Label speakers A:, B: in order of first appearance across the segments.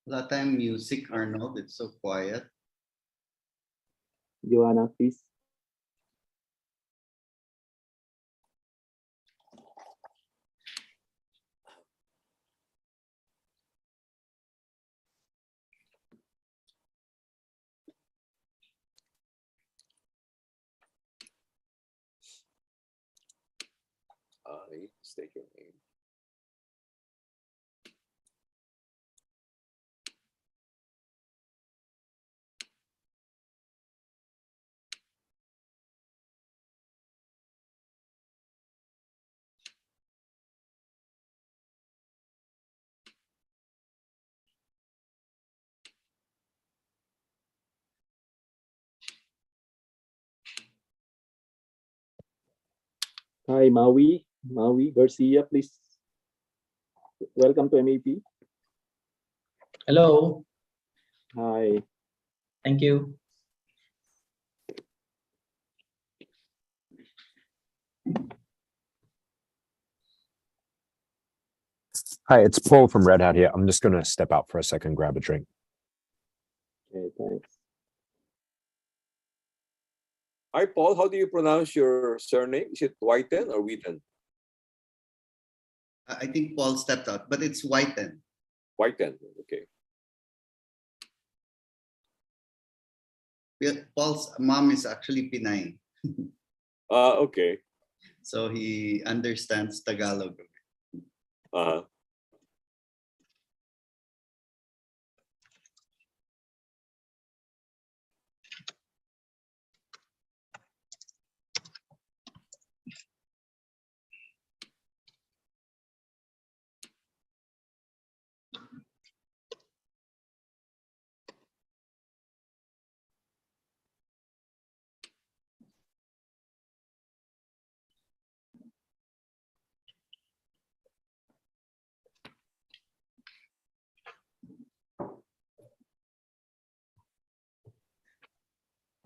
A: A lot of time music, Arnold. It's so quiet.
B: Joanna, please.
C: State your name.
B: Hi, Maui. Maui Garcia, please. Welcome to MEP.
D: Hello.
B: Hi.
D: Thank you.
E: Hi, it's Paul from Red Hat here. I'm just going to step out for a second, grab a drink.
B: Okay, thanks.
C: Hi, Paul. How do you pronounce your surname? Is it WHITEN or WHITEN?
A: I think Paul stepped out, but it's WHITEN.
C: WHITEN. Okay.
A: Paul's mom is actually Pinay.
C: Okay.
A: So he understands Tagalog.
C: Uh-huh.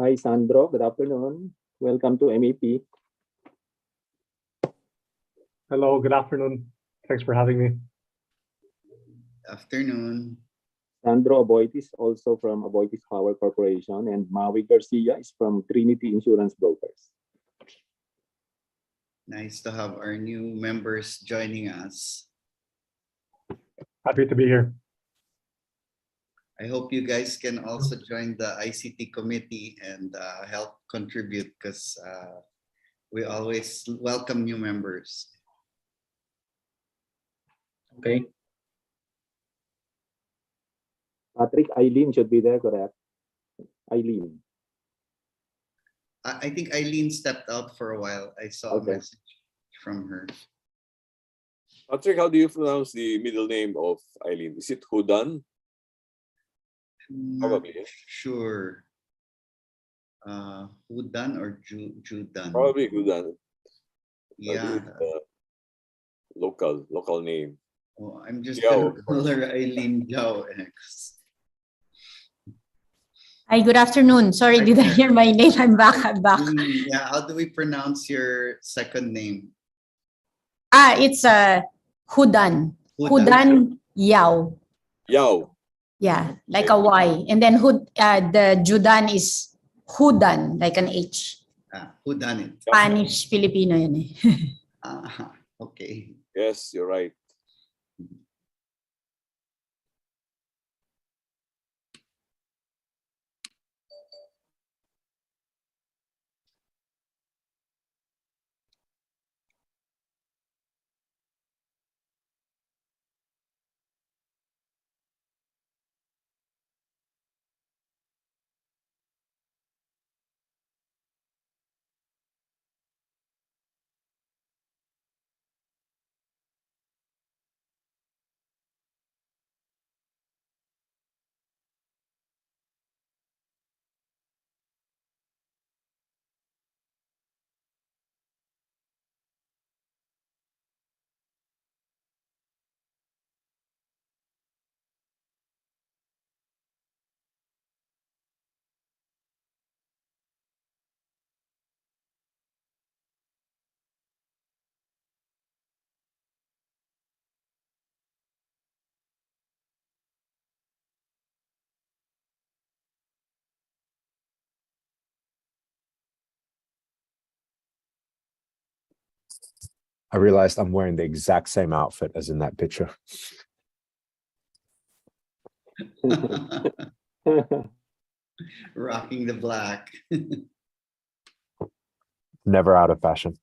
B: Hi, Sandro. Good afternoon. Welcome to MEP.
F: Hello, good afternoon. Thanks for having me.
A: Afternoon.
B: Sandro Aboitiz, also from Aboitiz Power Corporation, and Maui Garcia is from Trinity Insurance Brokers.
A: Nice to have our new members joining us.
F: Happy to be here.
A: I hope you guys can also join the ICT committee and help contribute because we always welcome new members.
D: Okay.
B: Patrick, Eileen should be there, correct? Eileen.
A: I think Eileen stepped out for a while. I saw a message from her.
C: Patrick, how do you pronounce the middle name of Eileen? Is it Hudan? Probably.
A: Sure. Hudan or Judan?
C: Probably Hudan.
A: Yeah.
C: Local name.
A: Oh, I'm just
C: JIAO.
A: gonna call her Eileen Jiao X.
G: Hi, good afternoon. Sorry, did I hear my name? I'm back.
A: Yeah, how do we pronounce your second name?
G: It's Hudan. Hudan Yao.
C: Yao.
G: Yeah, like a Y. And then the Judan is Hudan, like an H.
A: Hudan.
G: Spanish, Filipino yun eh.
A: Okay.
C: Yes, you're right.
E: I realized I'm wearing the exact same outfit as in that picture.
A: Rocking the black.
E: Never out of fashion.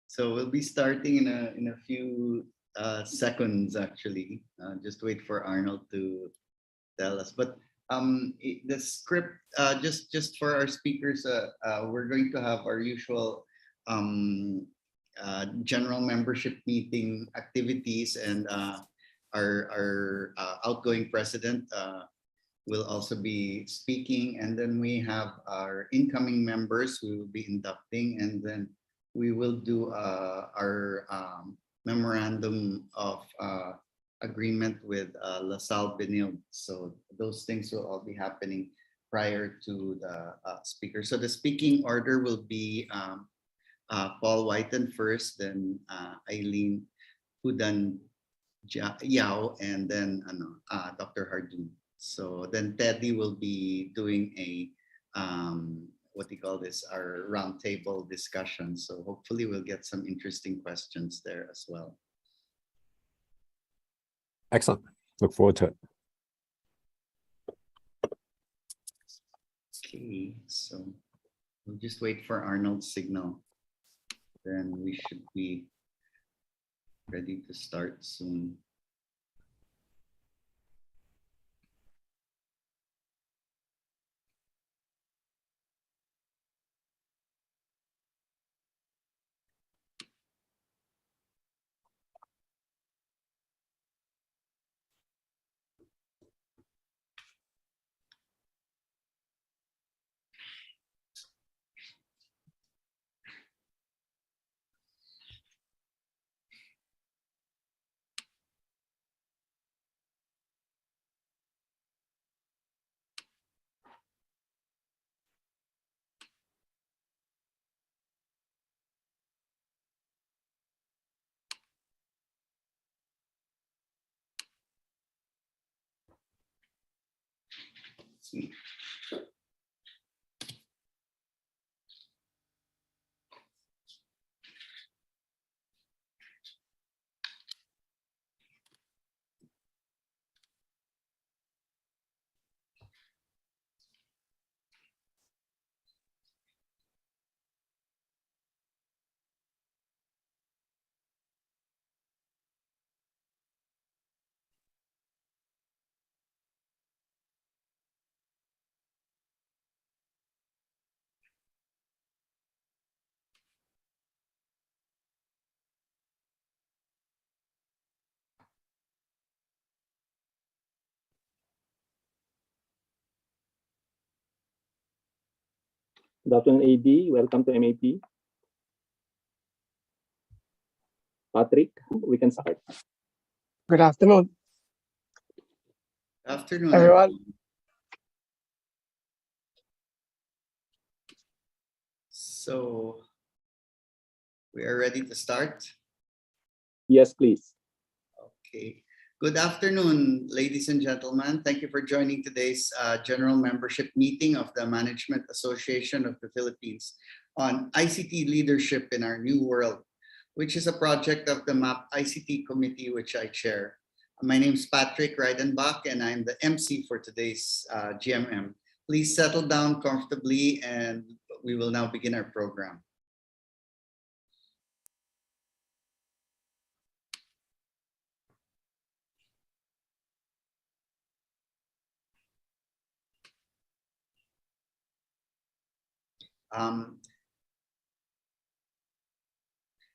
A: So we'll be starting in a few seconds actually. Just wait for Arnold to tell us. But the script, just for our speakers, we're going to have our usual general membership meeting activities, and our outgoing president will also be speaking, and then we have our incoming members we will be inducting, and then we will do our memorandum of agreement with LaSalle Benil. So those things will all be happening prior to the speaker. So the speaking order will be Paul WHITEN first, then ICT, JUDAN, JIAO, and then Dr. HARDOON. So then Teddy will be doing a what do you call this, our roundtable discussion. So hopefully we'll get some interesting questions there as well.
E: Excellent. Look forward to it.
A: Okay, so we'll just wait for Arnold's signal. Then we should be ready to start soon. See.
B: Good afternoon, AD. Welcome to MAP. Patrick, we can start.
H: Good afternoon,
A: Afternoon,
H: everyone.
A: So we are ready to start.
B: Yes, please.
A: Okay. Good afternoon, ladies and gentlemen. Thank you for joining today's general membership meeting of the Management Association of the Philippines on ICT leadership in our new world, which is a project of the MAP ICT committee, which I chair. My name is Patrick Reidenbach, and I'm the MC for today's GMM. Please settle down comfortably, and we will now begin our program.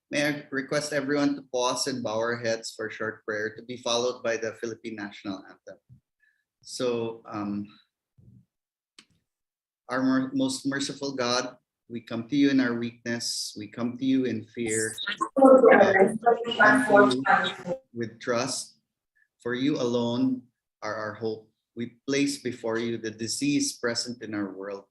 A: May I request everyone to pause and bow our heads for a short prayer to be followed by the Philippine National Anthem. So, our most merciful God, we come to you in our weakness. We come to you in fear. We come to you with trust. For you alone are our hope. We place before you the disease present in our world.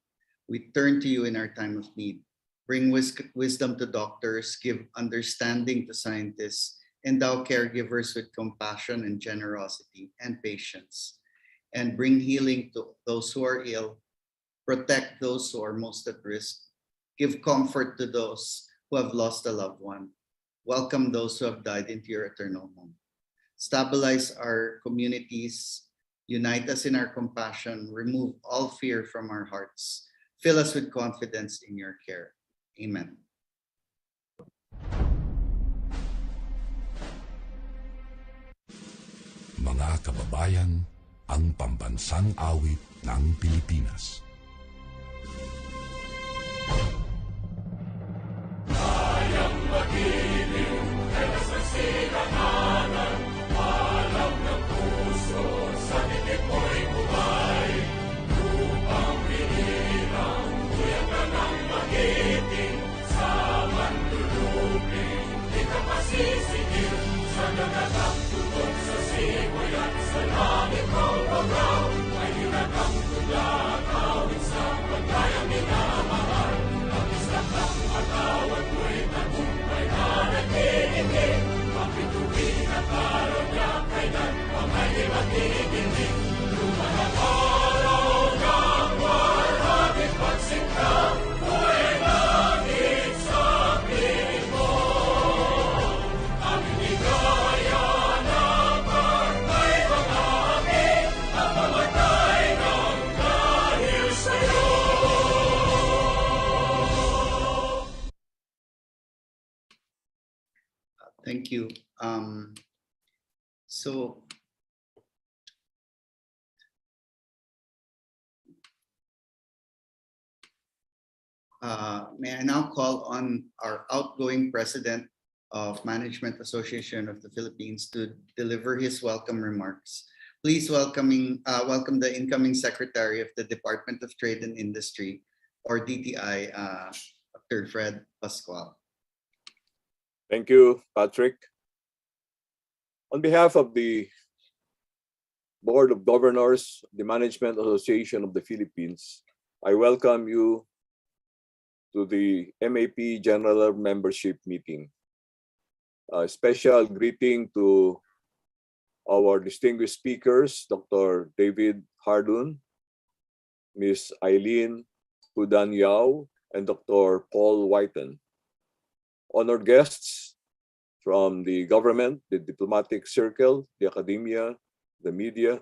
A: We turn to you in our time of need. Bring wisdom to doctors, give understanding to scientists, endow caregivers with compassion and generosity and patience. and bring healing to those who are ill, protect those who are most at risk, give comfort to those who have lost a loved one, welcome those who have died into your eternal home. Stabilize our communities, unite us in our compassion, remove all fear from our hearts, fill us with confidence in your care. Amen.
I: Mga kababayan, ang pambansang awit ng Pilipinas. Kayang magiliw, ay nasasilanganan, alam ng puso, sa titik mo'y buhay. Lupang binirang, kuya ka ng magiting, sa manluluping, di ka masisigil, sa nagatang tutok sa simoy at sa langit ng bagaw, ay hinagang tula, kawit sa pagkayang minamahal. Ang isang ng atawad mo'y tagumpay na nagtitigil, ang bituin at araw niya kailan pang ay di matigilig. Lumanang araw ng warhabit pagsingka, buhay langit sa piling mo. Aming ligaya na pagkay mga amin, at mamatay ng dahil sa'yo.
A: Thank you. So may I now call on our outgoing president of Management Association of the Philippines to deliver his welcome remarks. Please welcome the incoming Secretary of the Department of Trade and Industry, or DTI, Dr. Fred Pascual.
C: Thank you, Patrick. On behalf of the Board of Governors, the Management Association of the Philippines, I welcome you to the MAP General Membership Meeting. A special greeting to our distinguished speakers, Dr. David HARDOON, Ms. AILEEN Yao, and Dr. Paul WHITEN. Honored guests from the government, the diplomatic circle, the academia, the media,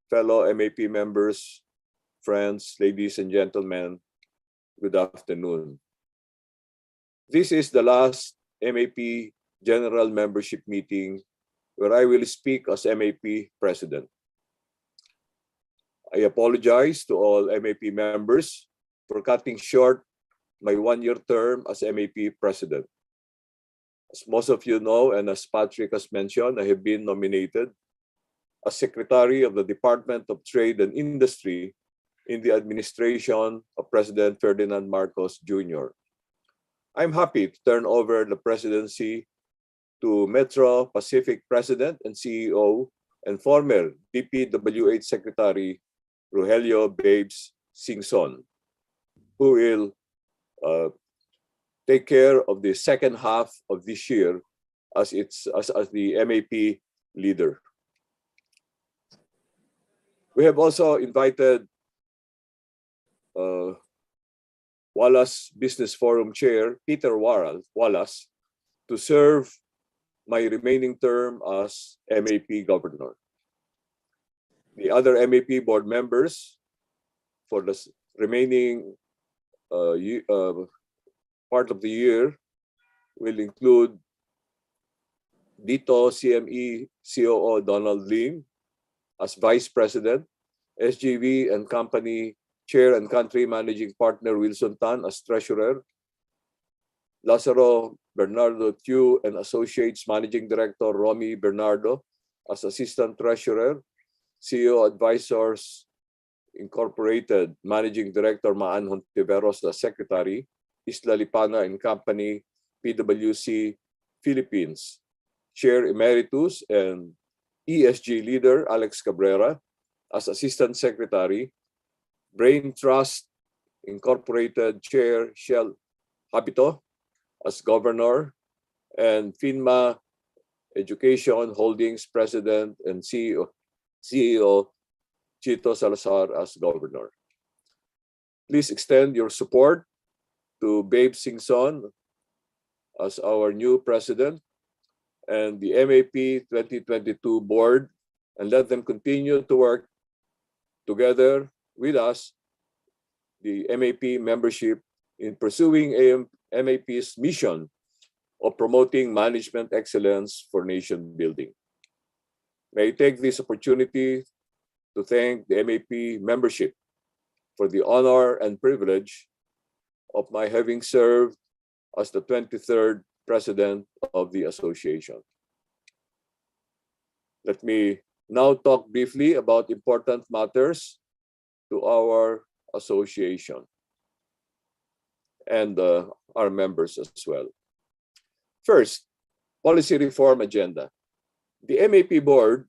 C: fellow MAP members, friends, ladies and gentlemen, good afternoon. This is the last MAP General Membership Meeting where I will speak as MAP President. I apologize to all MAP members for cutting short my one-year term as MAP President. As most of you know, and as Patrick has mentioned, I have been nominated as Secretary of the Department of Trade and Industry in the administration of President Ferdinand Marcos Jr. I'm happy to turn over the presidency to Metro Pacific President and CEO and former DPWH Secretary Rogelio Babes Singson, who will take care of the second half of this year as the MAP leader. We have also invited Wallace Business Forum Chair Peter Wallace to serve my remaining term as MAP Governor. The other MAP board members for the remaining part of the year will include Dito CME COO Donald Lim as Vice President, SGV and Company Chair and Country Managing Partner Wilson Tan as Treasurer, Lazaro Bernardo Thieu and Associates Managing Director Romy Bernardo as Assistant Treasurer, CEO Advisors Incorporated Managing Director Maan Hontiveros as Secretary, Isla Lipana and Company, PwC Philippines, Chair Emeritus and ESG Leader Alex Cabrera as Assistant Secretary, Brain Trust Incorporated Chair Shell Habito as Governor, and FINMA Education Holdings President and CEO Chito Salazar as governor. Please extend your support to Babe Singson as our new president and the MAP 2022 board, and let them continue to work together with us, the MAP membership, in pursuing MAP's mission of promoting management excellence for nation building. May I take this opportunity to thank the MAP membership for the honor and privilege of my having served as the 23rd president of the association. Let me now talk briefly about important matters to our association and our members as well. First, policy reform agenda. The MAP board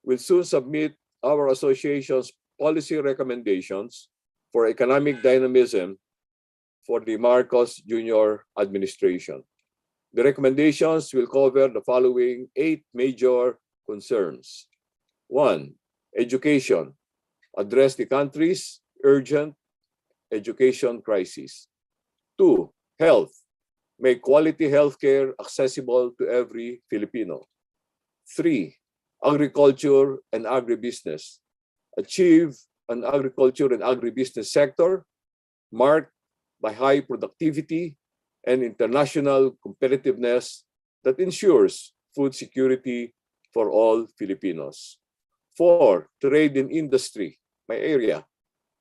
C: will soon submit our association's policy recommendations for economic dynamism for the Marcos Jr. administration. The recommendations will cover the following 8 major concerns. 1, education. Address the country's urgent education crisis. 2, health. Make quality healthcare accessible to every Filipino. 3, agriculture and agribusiness. Achieve an agriculture and agribusiness sector marked by high productivity and international competitiveness that ensures food security for all Filipinos. 4, trade and industry, my area.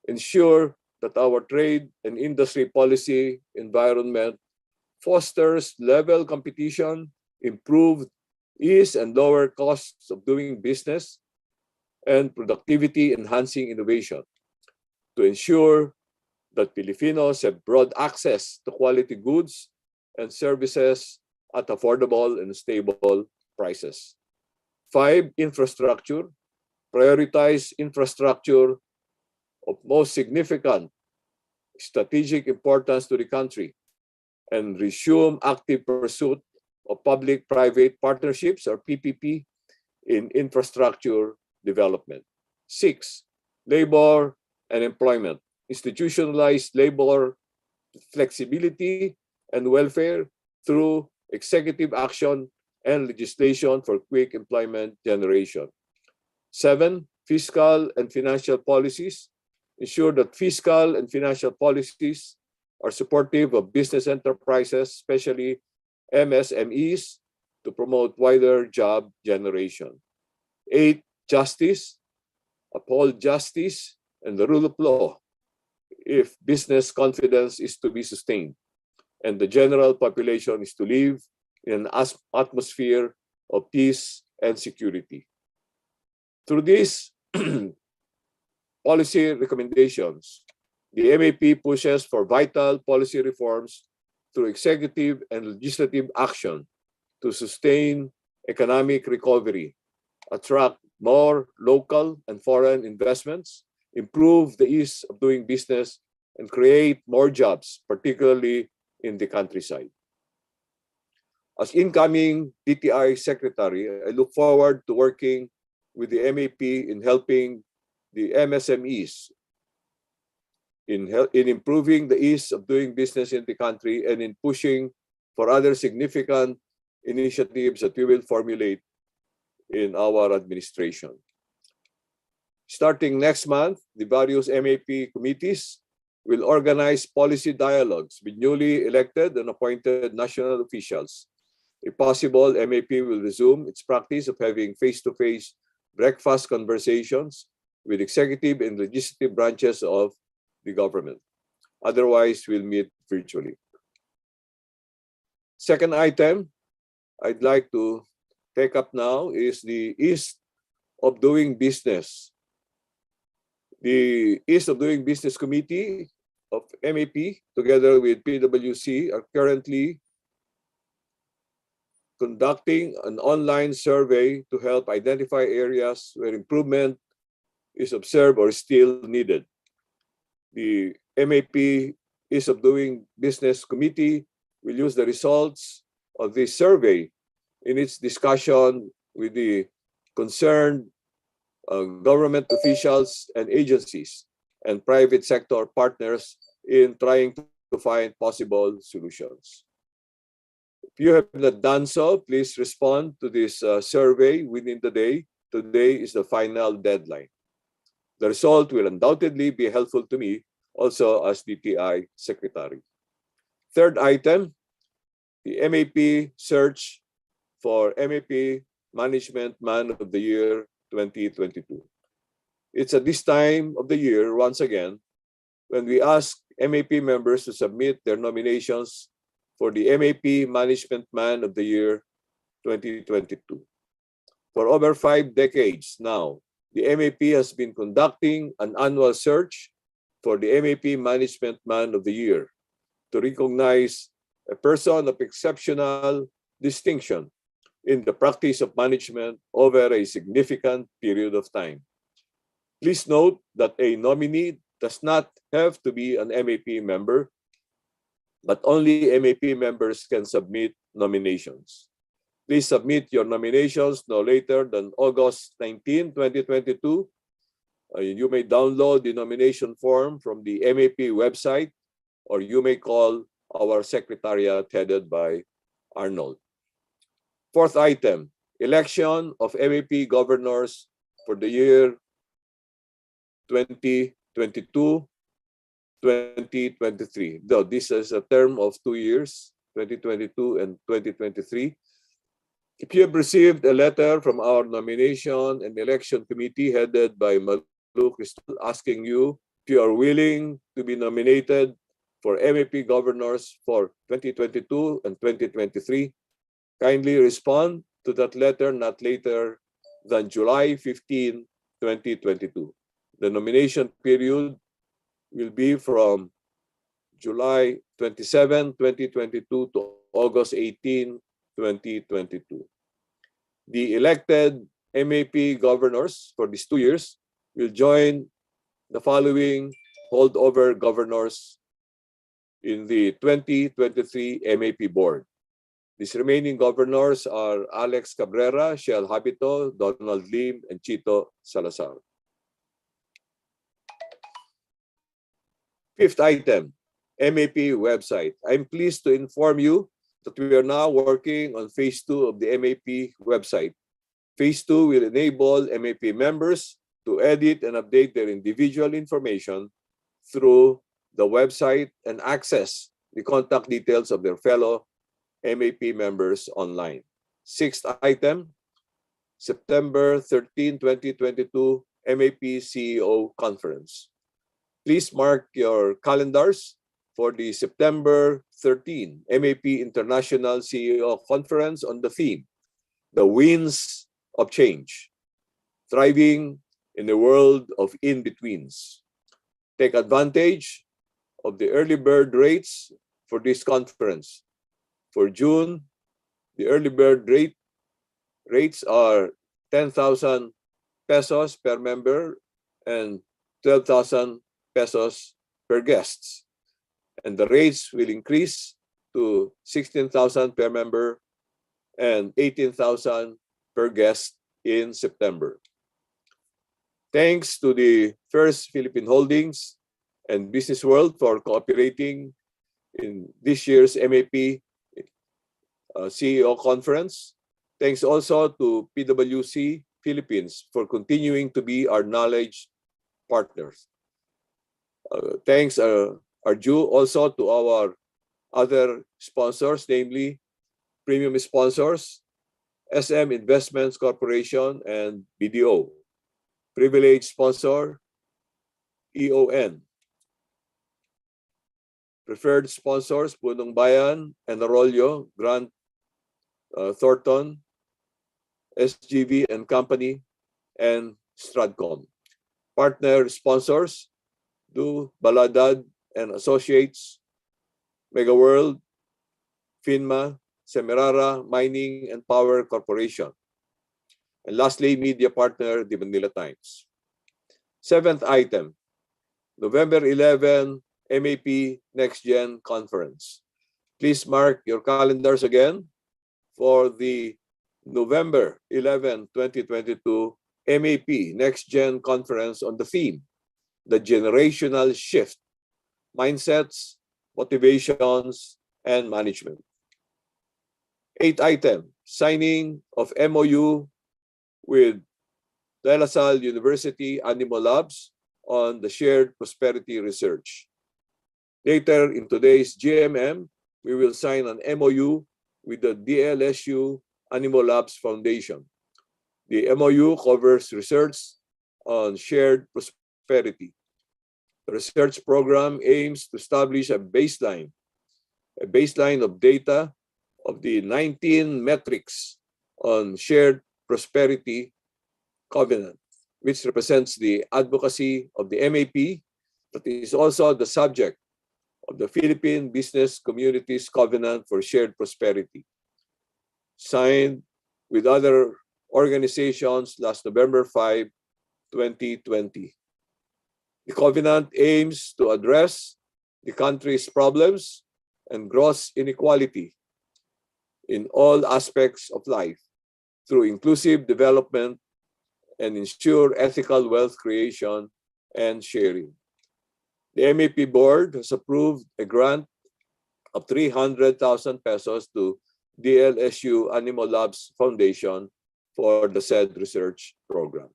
C: Ensure that our trade and industry policy environment fosters level competition, improved ease and lower costs of doing business, and productivity-enhancing innovation to ensure that Filipinos have broad access to quality goods and services at affordable and stable prices. 5, infrastructure. Prioritize infrastructure of most significant strategic importance to the country and resume active pursuit of public-private partnerships or PPP in infrastructure development. 6, labor and employment. Institutionalize labor flexibility and welfare through executive action and legislation for quick employment generation. 7, fiscal and financial policies. Ensure that fiscal and financial policies are supportive of business enterprises, especially MSMEs, to promote wider job generation. 8, justice. Uphold justice and the rule of law if business confidence is to be sustained and the general population is to live in an atmosphere of peace and security. Through these policy recommendations, the MAP pushes for vital policy reforms through executive and legislative action to sustain economic recovery, attract more local and foreign investments, improve the ease of doing business, and create more jobs, particularly in the countryside. As incoming DTI Secretary, I look forward to working with the MAP in helping the MSMEs in improving the ease of doing business in the country and in pushing for other significant initiatives that we will formulate in our administration. Starting next month, the various MAP committees will organize policy dialogues with newly elected and appointed national officials. If possible, MAP will resume its practice of having face-to-face breakfast conversations with executive and legislative branches of the government. Otherwise, we'll meet virtually. Second item I'd like to take up now is the ease of doing business. The Ease of Doing Business Committee of MAP, together with PwC, are currently conducting an online survey to help identify areas where improvement is observed or still needed. The MAP Ease of Doing Business Committee will use the results of this survey in its discussion with the concerned government officials and agencies and private sector partners in trying to find possible solutions. If you have not done so, please respond to this survey within the day. Today is the final deadline. The result will undoubtedly be helpful to me also as DTI Secretary. Third item, the MAP search for MAP Management Man of the Year 2022. It's at this time of the year, once again, when we ask MAP members to submit their nominations for the MAP Management Man of the Year 2022. For over 5 decades now, the MAP has been conducting an annual search for the MAP Management Man of the Year to recognize a person of exceptional distinction in the practice of management over a significant period of time. Please note that a nominee does not have to be an MAP member, but only MAP members can submit nominations. Please submit your nominations no later than August 19, 2022. You may download the nomination form from the MAP website, or you may call our secretariat headed by Arnold. Fourth item, election of MAP governors for the year 2022-2023. Though this is a term of 2 years, 2022 and 2023. If you have received a letter from our nomination and election committee headed by Malu Crystal asking you if you are willing to be nominated for MAP governors for 2022 and 2023, kindly respond to that letter not later than July 15, 2022. The nomination period will be from July 27, 2022 to August 18, 2022. The elected MAP governors for these 2 years will join the following holdover governors in the 2023 MAP board. These remaining governors are Alex Cabrera, Shell Habito, Donald Lim, and Chito Salazar. Fifth item, MAP website. I'm pleased to inform you that we are now working on phase 2 of the MAP website. Phase 2 will enable MAP members to edit and update their individual information through the website and access the contact details of their fellow MAP members online. Sixth item, September 13, 2022, MAP CEO Conference. Please mark your calendars for the September 13 MAP International CEO Conference on the theme, The Winds of Change, Thriving in a World of In-Betweens. Take advantage of the early bird rates for this conference. For June, the early bird rates are 10,000 pesos per member and 12,000 pesos per guests. And the rates will increase to 16,000 per member and 18,000 per guest in September. Thanks to the First Philippine Holdings and Business World for cooperating in this year's MAP CEO conference. Thanks also to PwC Philippines for continuing to be our knowledge partners. Thanks are due also to our other sponsors, namely premium sponsors, SM Investments Corporation and BDO. Privileged sponsor, EON. Preferred sponsors, Punong Bayan and Arroyo, Grant Thornton, SGV and Company, and Stratcom. Partner sponsors, Du Baladad and Associates, Mega World, FINMA, Semirara Mining and Power Corporation. And lastly, media partner, the Manila Times. Seventh item, November 11, MAP Next Gen Conference. Please mark your calendars again for the November 11, 2022 MAP Next Gen Conference on the theme, the generational shift, mindsets, motivations, and management. 8th item, signing of MOU with De La Salle University Animal Labs on the shared prosperity research. Later in today's GMM, we will sign an MOU with the DLSU Animal Labs Foundation. The MOU covers research on shared prosperity. The research program aims to establish a baseline of data of the 19 metrics on shared prosperity covenant, which represents the advocacy of the MAP, that is also the subject of the Philippine Business Communities Covenant for Shared Prosperity, signed with other organizations last November 5, 2020. The covenant aims to address the country's problems and gross inequality in all aspects of life through inclusive development and ensure ethical wealth creation and sharing. The MAP board has approved a grant of 300,000 pesos to DLSU Animal Labs Foundation for the said research program.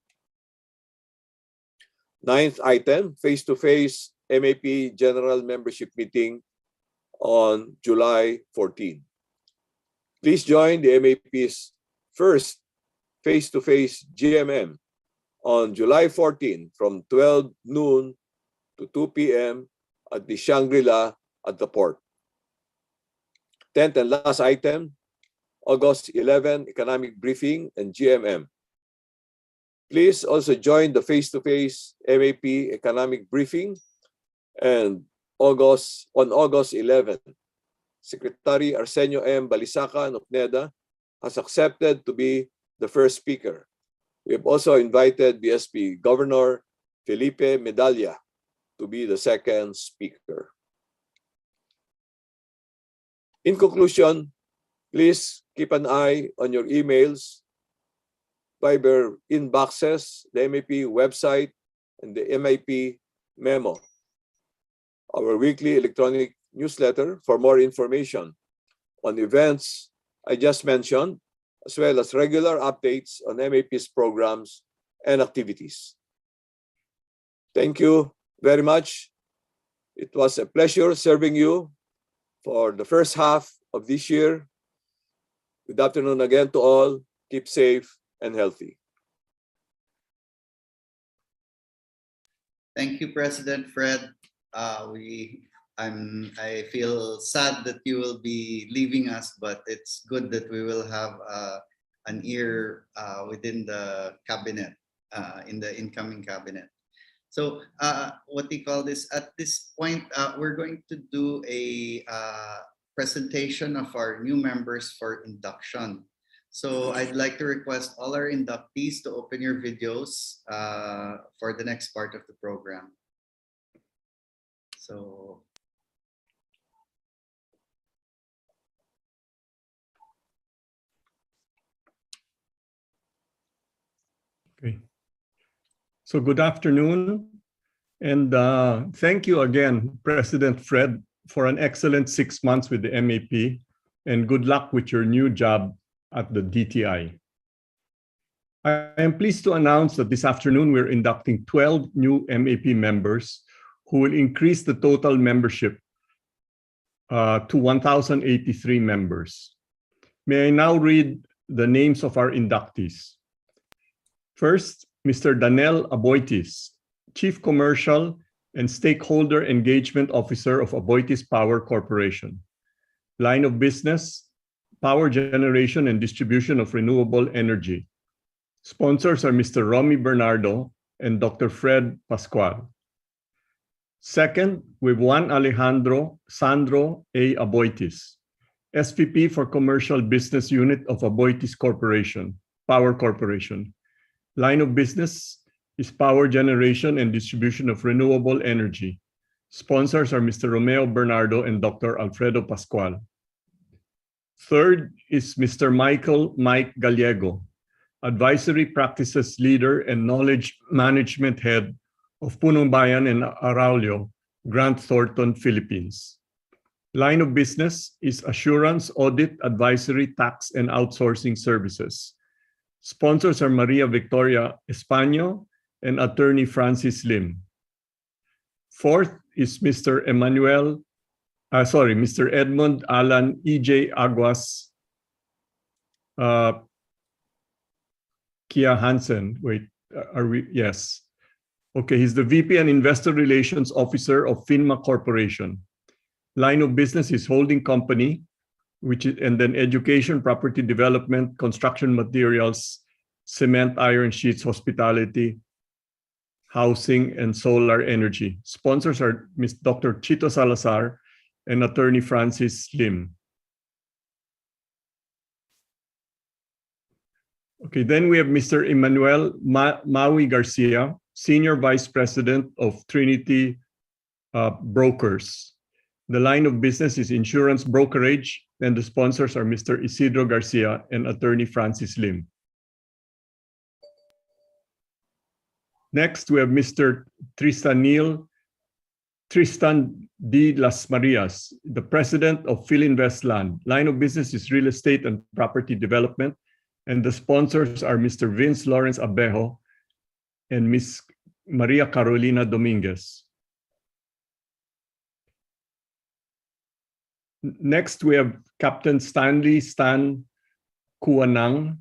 C: 9th item, face-to-face MAP General Membership Meeting on July 14. Please join the MAP's first face-to-face GMM on July 14 from 12 noon to 2 p.m. at the Shangri-La at the port. 10th and last item, August 11 Economic Briefing and GMM. Please also join the face-to-face MAP Economic Briefing and on August 11. Secretary Arsenio M. Balisaca of NEDA has accepted to be the first speaker. We have also invited BSP Governor Felipe Medalla to be the second speaker. In conclusion, please keep an eye on your emails, Viber inboxes, the MAP website, and the MAP memo, our weekly electronic newsletter for more information on events I just mentioned, as well as regular updates on MAP's programs and activities. Thank you very much. It was a pleasure serving you for the first half of this year. Good afternoon again to all. Keep safe and healthy.
A: Thank you, President Fred. I feel sad that you will be leaving us, but it's good that we will have an ear within the cabinet, in the incoming cabinet. So what do you call this? At this point, we're going to do a presentation of our new members for induction. So I'd like to request all our inductees to open your videos for the next part of the program. So
F: Okay. So good afternoon, and thank you again, President Fred, for an excellent 6 months with the MAP, and good luck with your new job at the DTI. I am pleased to announce that this afternoon we're inducting 12 new MAP members who will increase the total membership to 1,083 members. May I now read the names of our inductees. First, Mr. Danel Aboitiz, Chief Commercial and Stakeholder Engagement Officer of Aboitiz Power Corporation. Line of business, power generation and distribution of renewable energy. Sponsors are Mr. Romy Bernardo and Dr. Fred Pascual. Second, we have Juan Alejandro Sandro A. Aboitiz, SVP for Commercial Business Unit of Aboitiz Corporation, Power Corporation. Line of business is power generation and distribution of renewable energy. Sponsors are Mr. Romeo Bernardo and Dr. Alfredo Pascual. Third is Mr. Mike Gallego, Advisory Practices Leader and Knowledge Management Head of Punong Bayan and Araulio, Grant Thornton, Philippines. Line of business is assurance, audit, advisory, tax, and outsourcing services. Sponsors are Maria Victoria Españo and attorney Francis Lim. Fourth is Mr. Edmund Alan E.J. Aguas Kia Hansen. Wait, are we? Yes. Okay, he's the VP and Investor Relations Officer of FINMA Corporation. Line of business is holding company, and then education, property development, construction materials, cement, iron sheets, hospitality, housing, and solar energy. Sponsors are Dr. Chito Salazar and attorney Francis Lim. Okay, then we have Mr. Emmanuel Maui Garcia, Senior Vice President of Trinity Brokers. The line of business is insurance brokerage, and the sponsors are Mr. Isidro Garcia and attorney Francis Lim. Next, we have Mr. Tristan D. Las Marias, the President of Philinvest Land. Line of business is real estate and property development, and the sponsors are Mr. Vince Lawrence Abejo and Ms. Maria Carolina Dominguez. Next, we have Captain Stanley Stan Kuanang,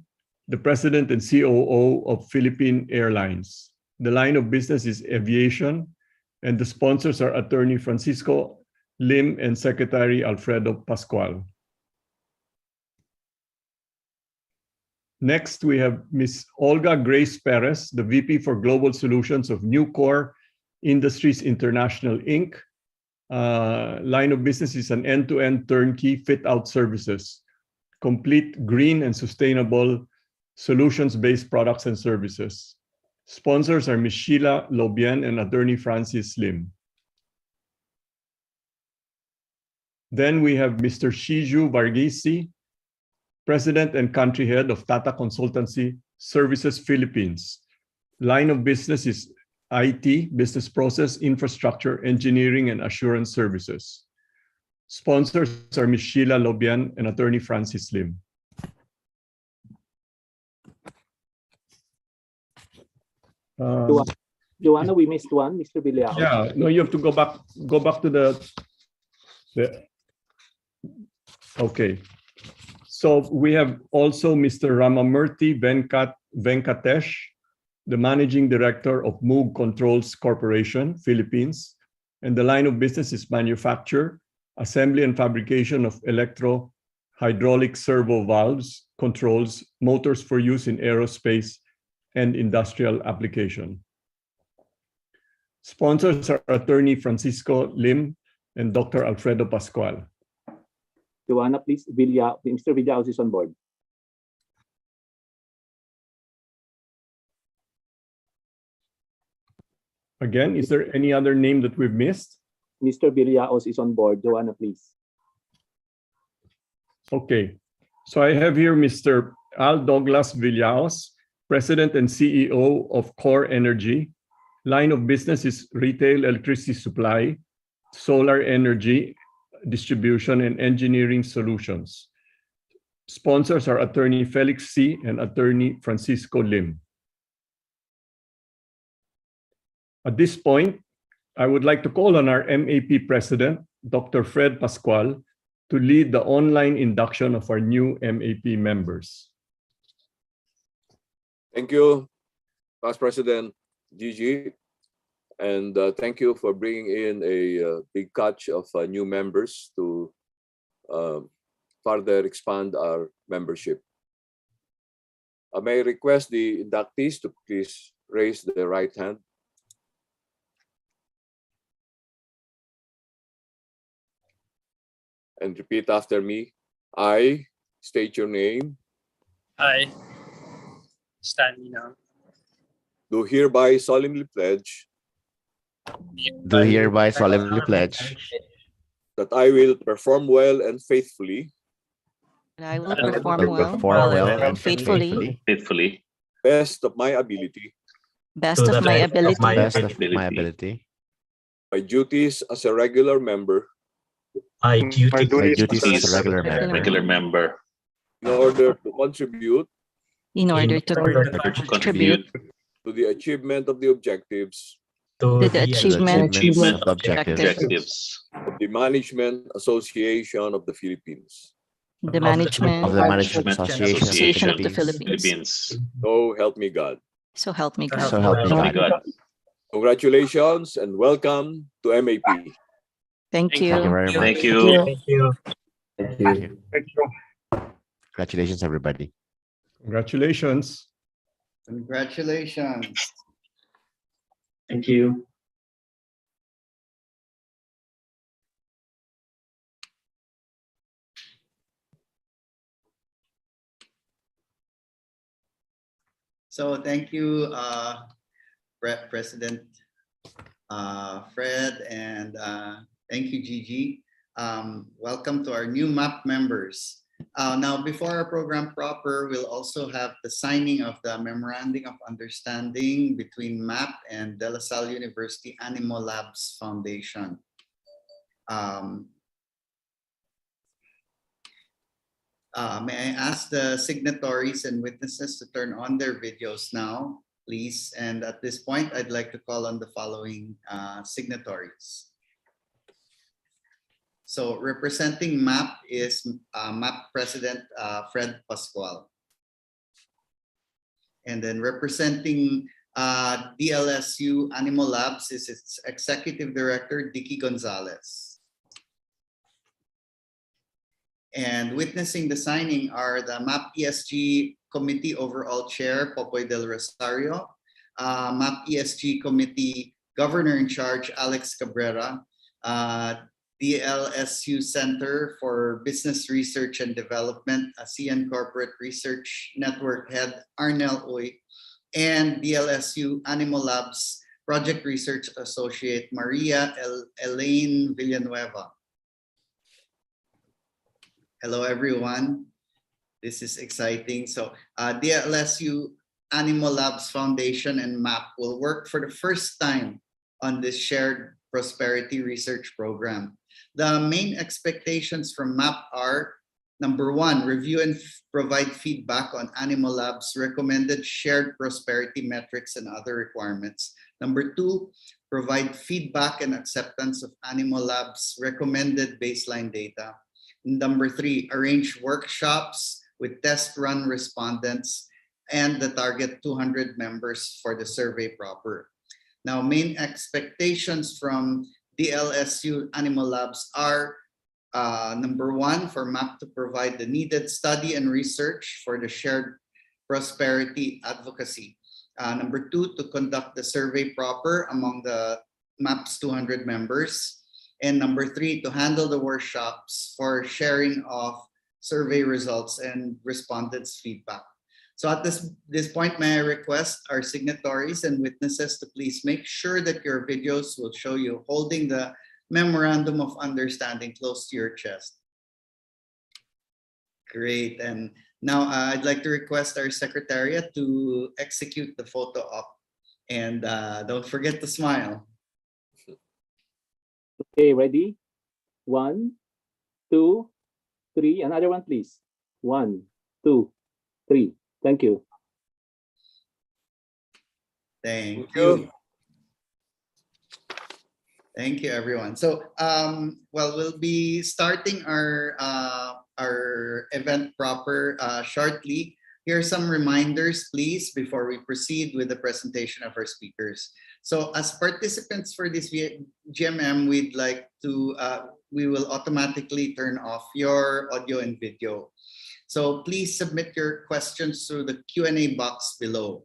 F: the President and COO of Philippine Airlines. The line of business is aviation, and the sponsors are attorney Francisco Lim and Secretary Alfredo Pascual. Next, we have Ms. Olga Grace Perez, the VP for Global Solutions of Nucor Industries International, Inc. Line of business is an end-to-end turnkey fit-out services, complete green and sustainable solutions-based products and services. Sponsors are Ms. Sheila Lobien and attorney Francis Lim. Then we have Mr. Shiju Varghese, President and Country Head of Tata Consultancy Services Philippines. Line of business is IT, business process, infrastructure, engineering, and assurance services. Sponsors are Ms. Sheila Lobien and attorney Francis Lim.
B: Joanna, we missed one, Mr. Villao.
F: Yeah, no, you have to go back to the okay. So we have also Mr. Ramamurthy Venkatesh, the Managing Director of Moog Controls Corporation, Philippines. And the line of business is manufacture, assembly and fabrication of electro-hydraulic servo valves, controls, motors for use in aerospace and industrial application. Sponsors are attorney Francisco Lim and Dr. Alfredo Pascual.
B: Joanna, please, Mr. Villao is on board.
F: Again, is there any other name that we've missed?
B: Mr. Villaos is on board. Joanna, please.
F: Okay, so I have here Mr. Al Douglas Villaos, President and CEO of Core Energy. Line of business is retail electricity supply, solar energy distribution, and engineering solutions. Sponsors are attorney Felix C. and attorney Francisco Lim. At this point, I would like to call on our MAP President, Dr. Fred Pascual, to lead the online induction of our new MAP members.
C: Thank you, Past President Gigi, and thank you for bringing in a big catch of new members to further expand our membership. I may request the inductees to please raise their right hand. And repeat after me. I state your name.
J: I, Stanley now,
C: Do hereby solemnly pledge
K: Do hereby solemnly pledge
C: that I will perform well and faithfully
L: And I will
J: I will
L: perform
K: to
L: well
K: perform well
L: and faithfully
J: faithfully
C: best of my ability,
L: best of my ability,
K: best of my ability,
C: my duties as a regular member
M: My
K: my
M: duties
K: duties as a regular
L: regular
K: member,
C: in order to contribute
L: in order to contribute
C: to the achievement of the objectives
L: to the achievement
K: achievement of the
L: objectives
C: of the Management Association of the Philippines.
L: the management
K: of the Management Association
L: of the Philippines.
C: So help me God.
L: So help me God.
K: So help me God.
C: Congratulations and welcome to MAP.
L: Thank
K: Thank you
L: you.
K: very much.
M: Thank you.
K: Thank you.
F: Thank you.
K: Congratulations, everybody.
F: Congratulations.
A: Congratulations.
D: Thank you.
A: So thank you, President Fred, and thank you, Gigi. Welcome to our new MAP members. Now, before our program proper, we'll also have the signing of the Memorandum of Understanding between MAP and De La Salle University Animal Labs Foundation. May I ask the signatories and witnesses to turn on their videos now, please? And at this point, I'd like to call on the following signatories. So representing MAP is MAP President Fred Pascual. And then representing DLSU Animal Labs is its Executive Director, Dicky Gonzalez. And witnessing the signing are the MAP ESG Committee Overall Chair, Popoy Del Rosario, MAP ESG Committee Governor in Charge, Alex Cabrera, DLSU Center for Business Research and Development, ASEAN Corporate Research Network Head, Arnel Uy, and DLSU Animal Labs Project Research Associate, Maria AILEEN Villanueva. Hello, everyone. This is exciting. So DLSU Animal Labs Foundation and MAP will work for the first time on this shared prosperity research program. The main expectations from MAP are, number one, review and provide feedback on Animal Labs recommended shared prosperity metrics and other requirements. Number two, provide feedback and acceptance of Animal Labs recommended baseline data. Number three, arrange workshops with test run respondents and the target 200 members for the survey proper. Now, main expectations from DLSU Animal Labs are number one, for MAP to provide the needed study and research for the shared prosperity advocacy. Number two, to conduct the survey proper among the MAP's 200 members. And number three, to handle the workshops for sharing of survey results and respondents' feedback. So at this point, may I request our signatories and witnesses to please make sure that your videos will show you holding the Memorandum of Understanding close to your chest. Great. And now I'd like to request our secretariat to execute the photo op. And don't forget to smile.
B: Okay, ready? 1, 2, 3. Another one, please. 1, 2, 3. Thank you.
A: Thank you. Thank you, everyone. So, well, we'll be starting our event proper shortly. Here are some reminders, please, before we proceed with the presentation of our speakers. So as participants for this GMM, we'd like to, we will automatically turn off your audio and video. So please submit your questions through the Q&A box below.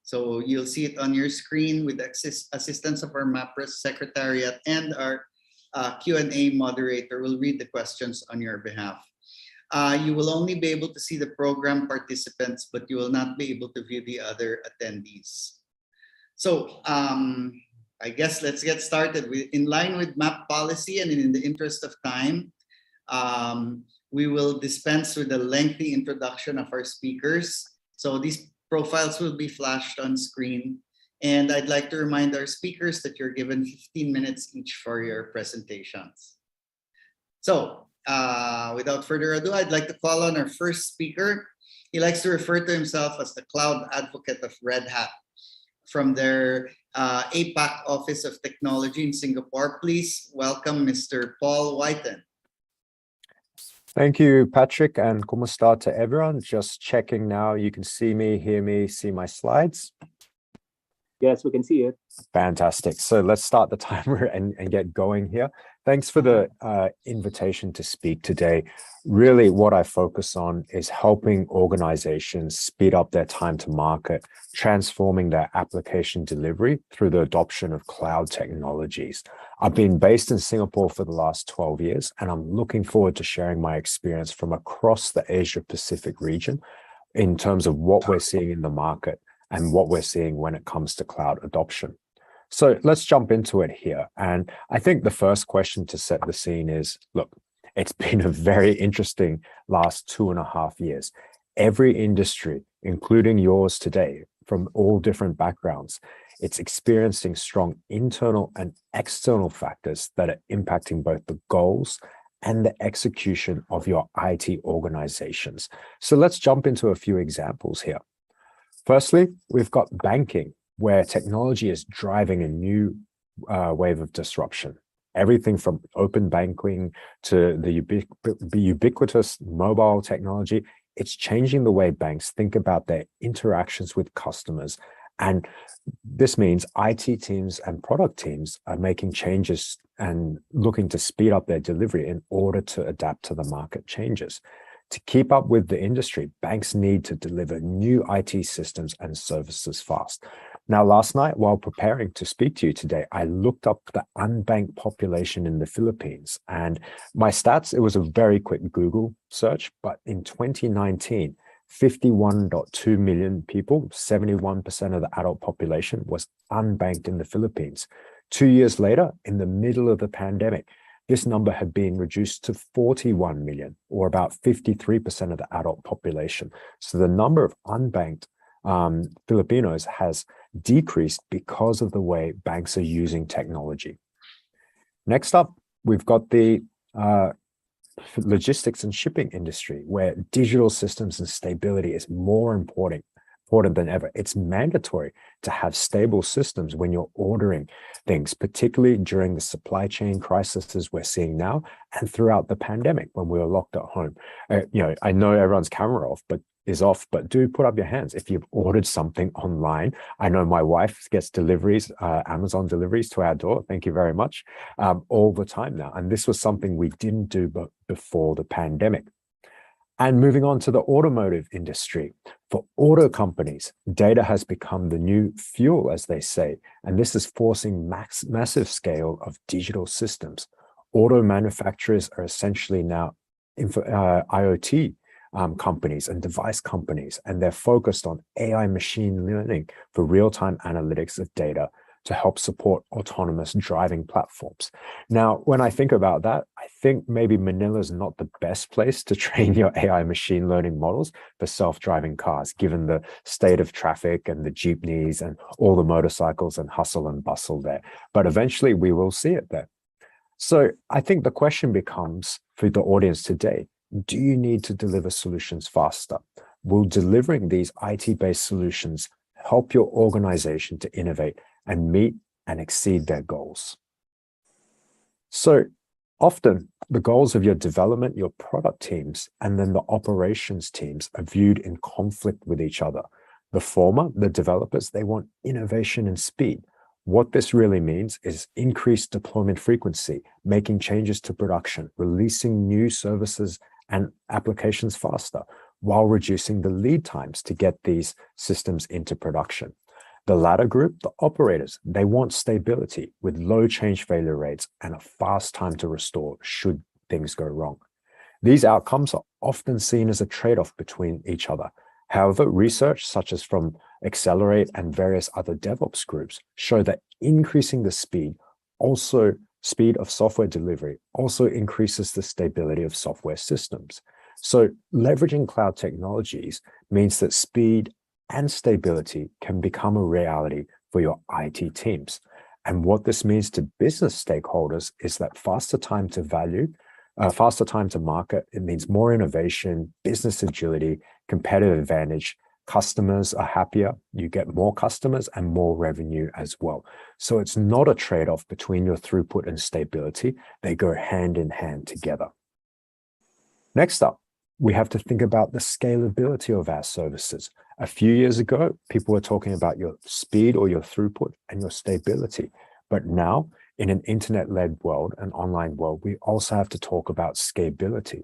A: So you'll see it on your screen with the assistance of our MAPRES Secretariat, and our Q&A moderator will read the questions on your behalf. You will only be able to see the program participants, but you will not be able to view the other attendees. So I guess let's get started. In line with MAP policy and in the interest of time, we will dispense with the lengthy introduction of our speakers. So these profiles will be flashed on screen. And I'd like to remind our speakers that you're given 15 minutes each for your presentations. So without further ado, I'd like to call on our first speaker. He likes to refer to himself as the cloud advocate of Red Hat from their APAC Office of Technology in Singapore. Please welcome Mr. Paul WHITEN.
E: Thank you, Patrick, and kumusta to everyone. Just checking now, you can see me, hear me, see my slides.
B: Yes, we can see it.
E: Fantastic. So let's start the timer and get going here. Thanks for the invitation to speak today. Really, what I focus on is helping organizations speed up their time to market, transforming their application delivery through the adoption of cloud technologies. I've been based in Singapore for the last 12 years, and I'm looking forward to sharing my experience from across the Asia Pacific region in terms of what we're seeing in the market and what we're seeing when it comes to cloud adoption. So let's jump into it here. And I think the first question to set the scene is, look, it's been a very interesting last 2.5 years. Every industry, including yours today, from all different backgrounds, it's experiencing strong internal and external factors that are impacting both the goals and the execution of your IT organizations. So let's jump into a few examples here. Firstly, we've got banking, where technology is driving a new wave of disruption. Everything from open banking to the ubiquitous mobile technology, it's changing the way banks think about their interactions with customers. And this means IT teams and product teams are making changes and looking to speed up their delivery in order to adapt to the market changes. To keep up with the industry, banks need to deliver new IT systems and services fast. Now, last night, while preparing to speak to you today, I looked up the unbanked population in the Philippines. And my stats, it was a very quick Google search, but in 2019, 51.2 million people, 71% of the adult population was unbanked in the Philippines. 2 years later, in the middle of the pandemic, this number had been reduced to 41 million, or about 53% of the adult population. So the number of unbanked Filipinos has decreased because of the way banks are using technology. Next up, we've got the logistics and shipping industry, where digital systems and stability is more important than ever. It's mandatory to have stable systems when you're ordering things, particularly during the supply chain crises we're seeing now and throughout the pandemic when we were locked at home. I know everyone's camera is off, but do put up your hands if you've ordered something online. I know my wife gets deliveries, Amazon deliveries to our door. Thank you very much. All the time now. And this was something we didn't do before the pandemic. And moving on to the automotive industry, for auto companies, data has become the new fuel, as they say, and this is forcing massive scale of digital systems. Auto manufacturers are essentially now IoT companies and device companies, and they're focused on AI machine learning for real-time analytics of data to help support autonomous driving platforms. Now, when I think about that, I think maybe Manila is not the best place to train your AI machine learning models for self-driving cars, given the state of traffic and the jeepneys and all the motorcycles and hustle and bustle there. But eventually we will see it there. So I think the question becomes for the audience today, do you need to deliver solutions faster? Will delivering these IT-based solutions help your organization to innovate and meet and exceed their goals? So often the goals of your development, your product teams, and then the operations teams are viewed in conflict with each other. The former, the developers, they want innovation and speed. What this really means is increased deployment frequency, making changes to production, releasing new services and applications faster, while reducing the lead times to get these systems into production. The latter group, the operators, they want stability with low change failure rates and a fast time to restore should things go wrong. These outcomes are often seen as a trade-off between each other. However, research such as from Accelerate and various other DevOps groups show that increasing the speed of software delivery also increases the stability of software systems. So leveraging cloud technologies means that speed and stability can become a reality for your IT teams. And what this means to business stakeholders is that faster time to market, it means more innovation, business agility, competitive advantage. Customers are happier, you get more customers and more revenue as well. So it's not a trade-off between your throughput and stability. They go hand in hand together. Next up, we have to think about the scalability of our services. A few years ago, people were talking about your speed or your throughput and your stability. But now, in an internet-led world, an online world, we also have to talk about scalability.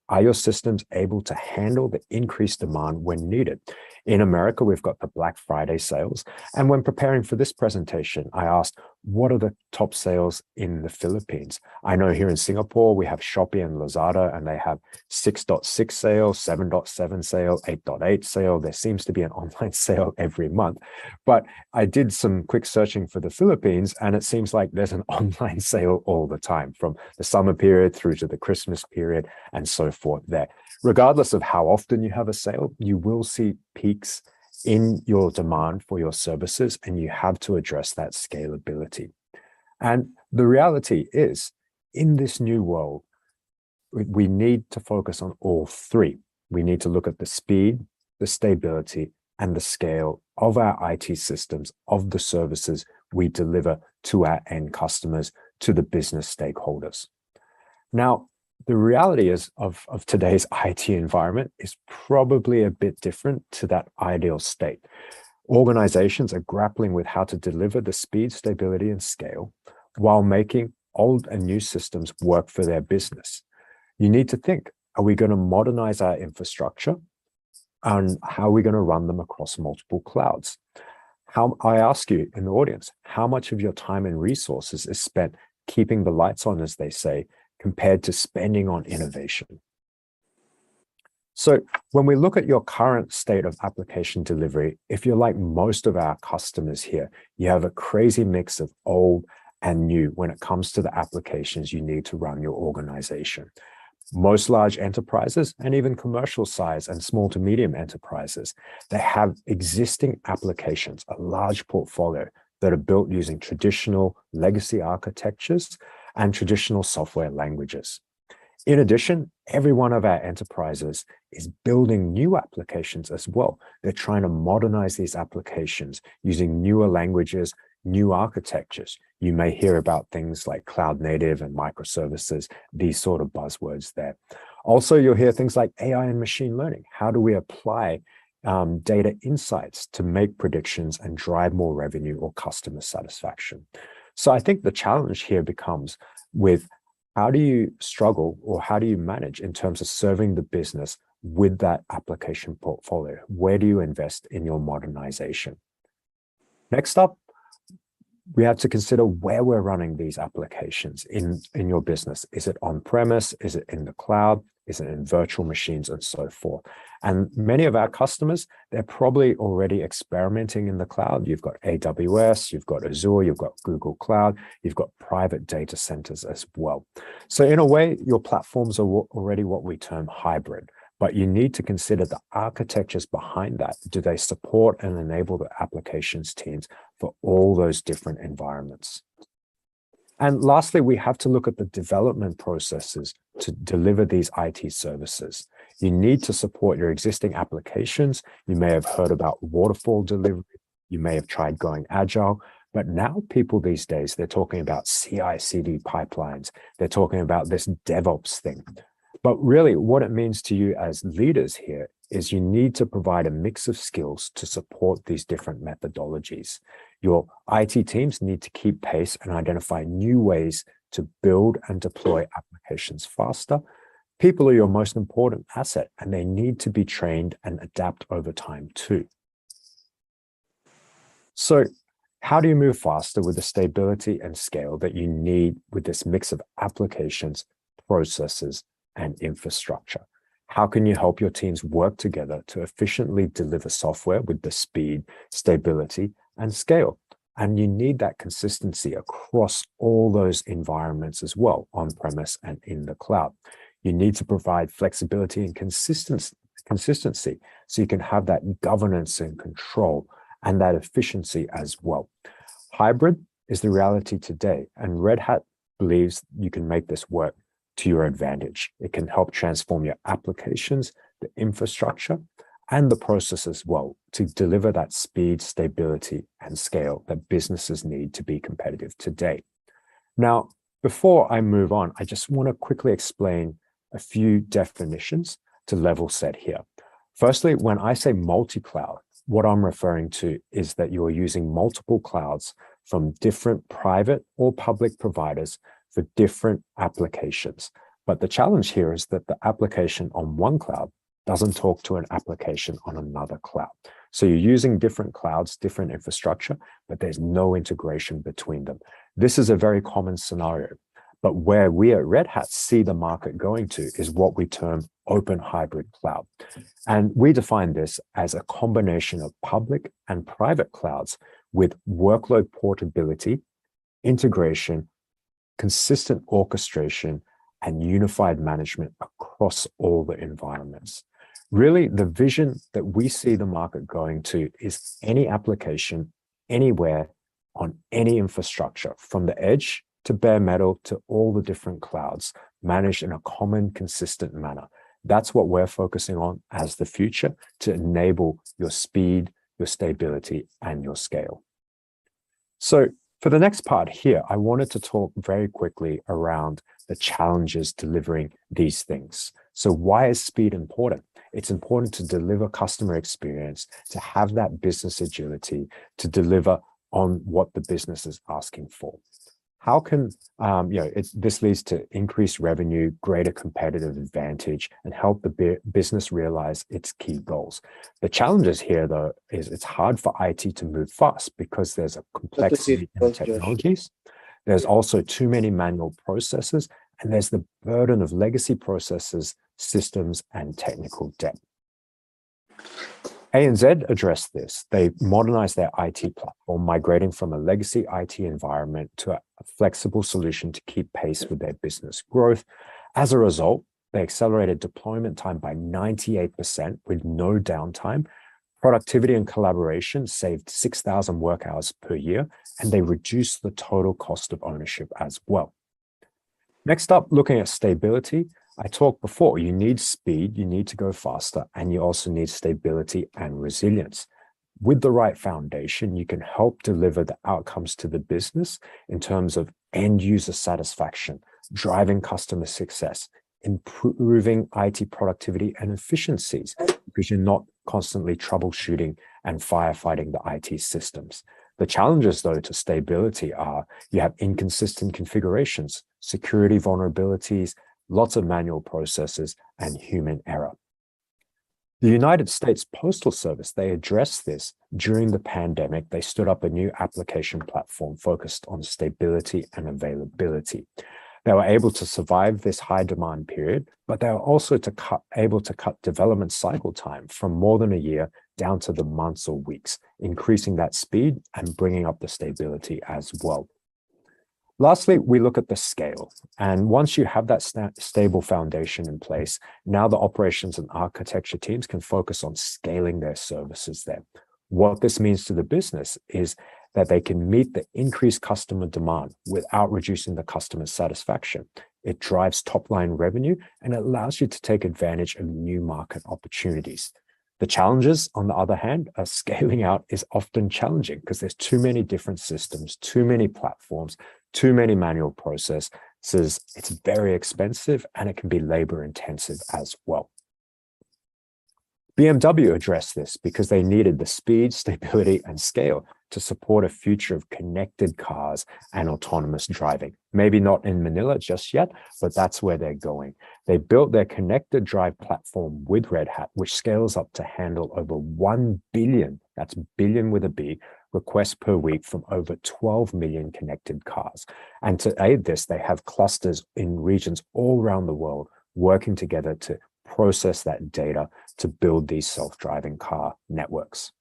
E: Are your systems able to handle the increased demand when needed? In America, we've got the Black Friday sales. And when preparing for this presentation, I asked, what are the top sales in the Philippines? I know here in Singapore, we have Shopee and Lazada, and they have 6.6 sale, 7.7 sale, 8.8 sale. There seems to be an online sale every month. But I did some quick searching for the Philippines, and it seems like there's an online sale all the time, from the summer period through to the Christmas period and so forth there. Regardless of how often you have a sale, you will see peaks in your demand for your services, and you have to address that scalability. And the reality is, in this new world, we need to focus on all three. We need to look at the speed, the stability, and the scale of our IT systems, of the services we deliver to our end customers, to the business stakeholders. Now, the reality is of today's IT environment is probably a bit different to that ideal state. Organizations are grappling with how to deliver the speed, stability, and scale while making old and new systems work for their business. You need to think, are we going to modernize our infrastructure? And how are we going to run them across multiple clouds? I ask you in the audience, how much of your time and resources is spent keeping the lights on, as they say, compared to spending on innovation? So when we look at your current state of application delivery, if you're like most of our customers here, you have a crazy mix of old and new when it comes to the applications you need to run your organization. Most large enterprises, and even commercial size and small to medium enterprises, they have existing applications, a large portfolio that are built using traditional legacy architectures and traditional software languages. In addition, every one of our enterprises is building new applications as well. They're trying to modernize these applications using newer languages, new architectures. You may hear about things like cloud native and microservices, these sort of buzzwords there. Also, you'll hear things like AI and machine learning. How do we apply data insights to make predictions and drive more revenue or customer satisfaction? So I think the challenge here becomes with how do you struggle or how do you manage in terms of serving the business with that application portfolio? Where do you invest in your modernization? Next up, we have to consider where we're running these applications in your business. Is it on-premise? Is it in the cloud? Is it in virtual machines and so forth? And many of our customers, they're probably already experimenting in the cloud. You've got AWS, you've got Azure, you've got Google Cloud, you've got private data centers as well. So in a way, your platforms are already what we term hybrid, but you need to consider the architectures behind that. Do they support and enable the applications teams for all those different environments? And lastly, we have to look at the development processes to deliver these IT services. You need to support your existing applications. You may have heard about waterfall delivery. You may have tried going agile, but now people these days, they're talking about CI/CD pipelines. They're talking about this DevOps thing. But really what it means to you as leaders here is you need to provide a mix of skills to support these different methodologies. Your IT teams need to keep pace and identify new ways to build and deploy applications faster. People are your most important asset, and they need to be trained and adapt over time too. So how do you move faster with the stability and scale that you need with this mix of applications, processes, and infrastructure? How can you help your teams work together to efficiently deliver software with the speed, stability, and scale? And you need that consistency across all those environments as well, on-premise and in the cloud. You need to provide flexibility and consistency. So you can have that governance and control and that efficiency as well. Hybrid is the reality today, and Red Hat believes you can make this work to your advantage. It can help transform your applications, the infrastructure, and the process as well to deliver that speed, stability, and scale that businesses need to be competitive today. Now, before I move on, I just want to quickly explain a few definitions to level set here. Firstly, when I say multi-cloud, what I'm referring to is that you're using multiple clouds from different private or public providers for different applications. But the challenge here is that the application on one cloud doesn't talk to an application on another cloud. So you're using different clouds, different infrastructure, but there's no integration between them. This is a very common scenario, but where we at Red Hat see the market going to is what we term open hybrid cloud. And we define this as a combination of public and private clouds with workload portability, integration, consistent orchestration, and unified management across all the environments. Really, the vision that we see the market going to is any application, anywhere, on any infrastructure, from the edge to bare metal to all the different clouds, managed in a common, consistent manner. That's what we're focusing on as the future to enable your speed, your stability, and your scale. So for the next part here, I wanted to talk very quickly around the challenges delivering these things. So why is speed important? It's important to deliver customer experience, to have that business agility, to deliver on what the business is asking for. How can, this leads to increased revenue, greater competitive advantage, and help the business realize its key goals. The challenges here, though, is it's hard for IT to move fast because there's a complexity in the technologies. There's also too many manual processes, and there's the burden of legacy processes, systems, and technical debt. ANZ addressed this. They modernized their IT platform, migrating from a legacy IT environment to a flexible solution to keep pace with their business growth. As a result, they accelerated deployment time by 98% with no downtime. Productivity and collaboration saved 6,000 work hours per year, and they reduced the total cost of ownership as well. Next up, looking at stability, I talked before, you need speed, you need to go faster, and you also need stability and resilience. With the right foundation, you can help deliver the outcomes to the business in terms of end user satisfaction, driving customer success, improving IT productivity and efficiencies, because you're not constantly troubleshooting and firefighting the IT systems. The challenges, though, to stability are you have inconsistent configurations, security vulnerabilities, lots of manual processes, and human error. The United States Postal Service, they addressed this during the pandemic. They stood up a new application platform focused on stability and availability. They were able to survive this high demand period, but they were also able to cut development cycle time from more than a year down to the months or weeks, increasing that speed and bringing up the stability as well. Lastly, we look at the scale. And once you have that stable foundation in place, now the operations and architecture teams can focus on scaling their services there. What this means to the business is that they can meet the increased customer demand without reducing the customer satisfaction. It drives top-line revenue and it allows you to take advantage of new market opportunities. The challenges, on the other hand, are scaling out is often challenging because there's too many different systems, too many platforms, too many manual processes. It's very expensive and it can be labor intensive as well. BMW addressed this because they needed the speed, stability, and scale to support a future of connected cars and autonomous driving. Maybe not in Manila just yet, but that's where they're going. They built their connected drive platform with Red Hat, which scales up to handle over 1 billion, that's billion with a B, requests per week from over 12 million connected cars. And to aid this, they have clusters in regions all around the world working together to process that data to build these self-driving car networks.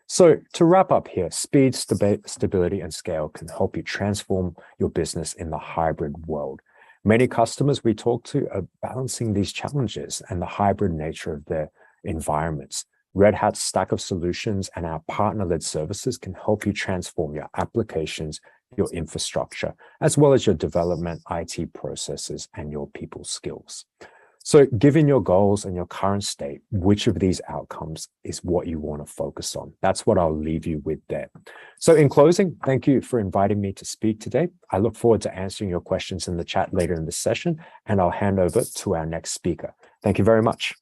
E: So to wrap up here, speed, stability, and scale can help you transform your business in the hybrid world. Many customers we talk to are balancing these challenges and the hybrid nature of their environments. Red Hat's stack of solutions and our partner-led services can help you transform your applications, your infrastructure, as well as your development, IT processes, and your people skills. So given your goals and your current state, which of these outcomes is what you want to focus on? That's what I'll leave you with there. So in closing, thank you for inviting me to speak today. I look forward to answering your questions in the chat later in the session, and I'll hand over to our next speaker. Thank you very much.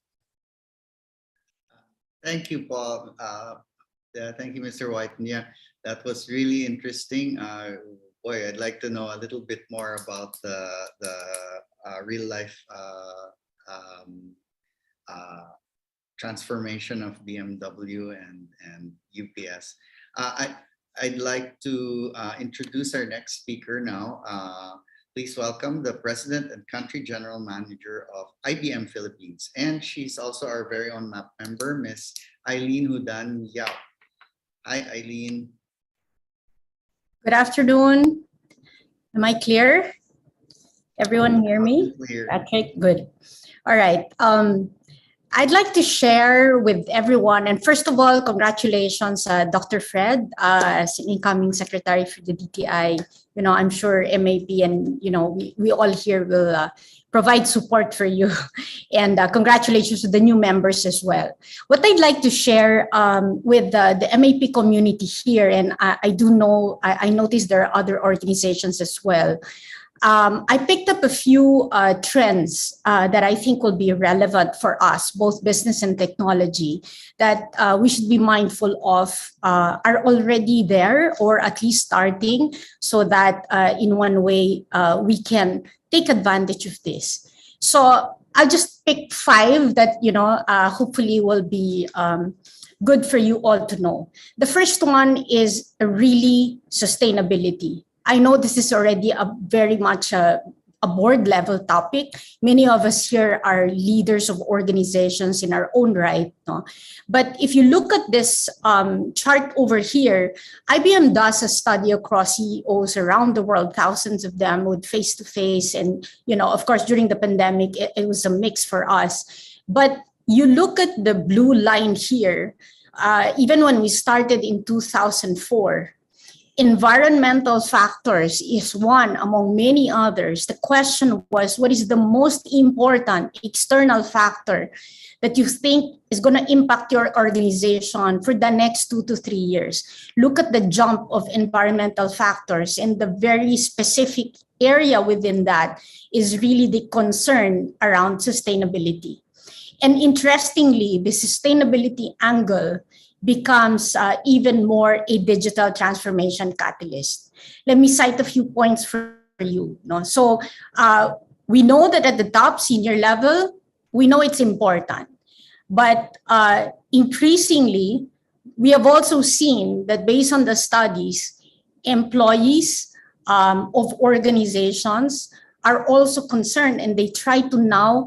A: Thank you, Paul. Thank you, Mr. Whiten. Yeah, that was really interesting. Boy, I'd like to know a little bit more about the real life transformation of BMW and UPS. I'd like to introduce our next speaker now. Please welcome the President and Country General Manager of IBM Philippines. And she's also our very own MAP member, Ms. AILEEN JUDAN. Hi, AILEEN.
G: Good afternoon. Am I clear? Everyone hear me?
A: Clear.
G: Okay, good. All right. I'd like to share with everyone, and first of all, congratulations, Dr. Fred, as incoming Secretary for the DTI. You know, I'm sure MAP and, you know, we all here will provide support for you. And congratulations to the new members as well. What I'd like to share with the MAP community here, and I do know, I noticed there are other organizations as well. I picked up a few trends that I think will be relevant for us, both business and technology, that we should be mindful of, are already there or at least starting, so that in one way we can take advantage of this. So I'll just pick 5 that, you know, hopefully will be good for you all to know. The first one is really sustainability. I know this is already a very much a board level topic. Many of us here are leaders of organizations in our own right. No? But if you look at this chart over here, IBM does a study across CEOs around the world, thousands of them with face-to-face. And, you know, of course, during the pandemic, it was a mix for us. But you look at the blue line here, even when we started in 2004, environmental factors is one among many others. The question was, what is the most important external factor that you think is going to impact your organization for the next 2 to 3 years? Look at the jump of environmental factors, and the very specific area within that is really the concern around sustainability. And interestingly, the sustainability angle becomes even more a digital transformation catalyst. Let me cite a few points for you. No? So we know that at the top senior level, we know it's important. But increasingly, we have also seen that based on the studies, employees of organizations are also concerned, and they try to now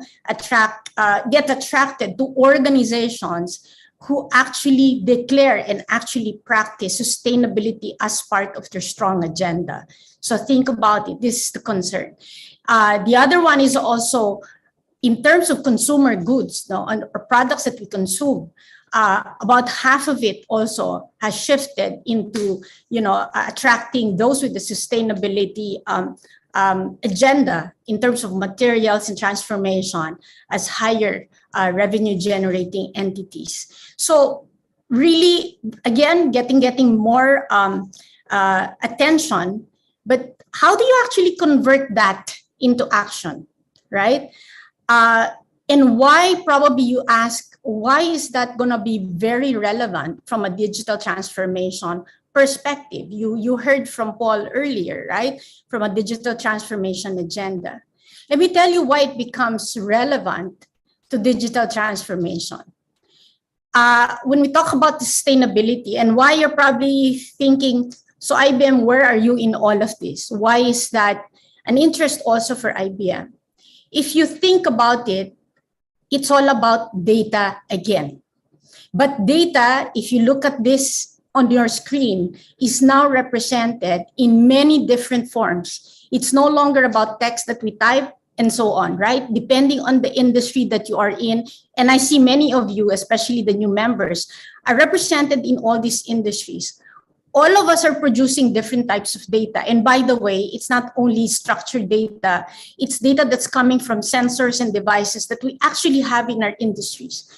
G: get attracted to organizations who actually declare and actually practice sustainability as part of their strong agenda. So think about it. This is the concern. The other one is also in terms of consumer goods, no, or products that we consume. About half of it also has shifted into, you know, attracting those with the sustainability agenda in terms of materials and transformation as higher revenue generating entities. So really, again, getting more attention, but how do you actually convert that into action, right? And why, probably you ask, why is that going to be very relevant from a digital transformation perspective? You heard from Paul earlier, right? From a digital transformation agenda. Let me tell you why it becomes relevant to digital transformation. When we talk about sustainability, and why you're probably thinking, so IBM, where are you in all of this? Why is that an interest also for IBM? If you think about it, it's all about data again. But data, if you look at this on your screen, is now represented in many different forms. It's no longer about text that we type and so on, right? Depending on the industry that you are in. And I see many of you, especially the new members, are represented in all these industries. All of us are producing different types of data. And by the way, it's not only structured data, it's data that's coming from sensors and devices that we actually have in our industries.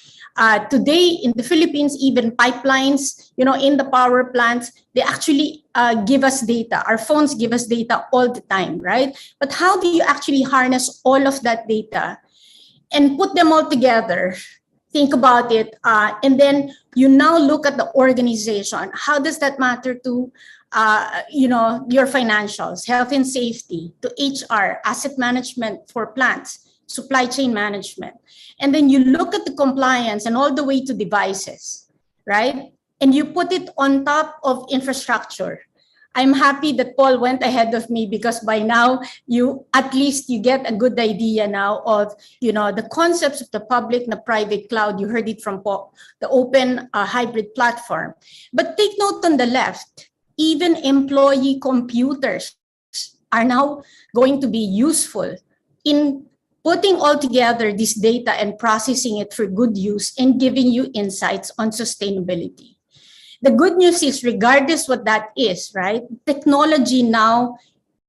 G: Today in the Philippines, even pipelines, in the power plants, they actually give us data. Our phones give us data all the time, right? But how do you actually harness all of that data and put them all together? Think about it. And then you now look at the organization. How does that matter to your financials, health and safety, to HR, asset management for plants, supply chain management. And then you look at the compliance and all the way to devices, right? And you put it on top of infrastructure. I'm happy that Paul went ahead of me because by now at least you get a good idea now of the concepts of the public and the private cloud. You heard it from Paul, the open hybrid platform. But take note on the left, even employee computers are now going to be useful in putting all together this data and processing it for good use and giving you insights on sustainability. The good news is, regardless what that is, right? Technology now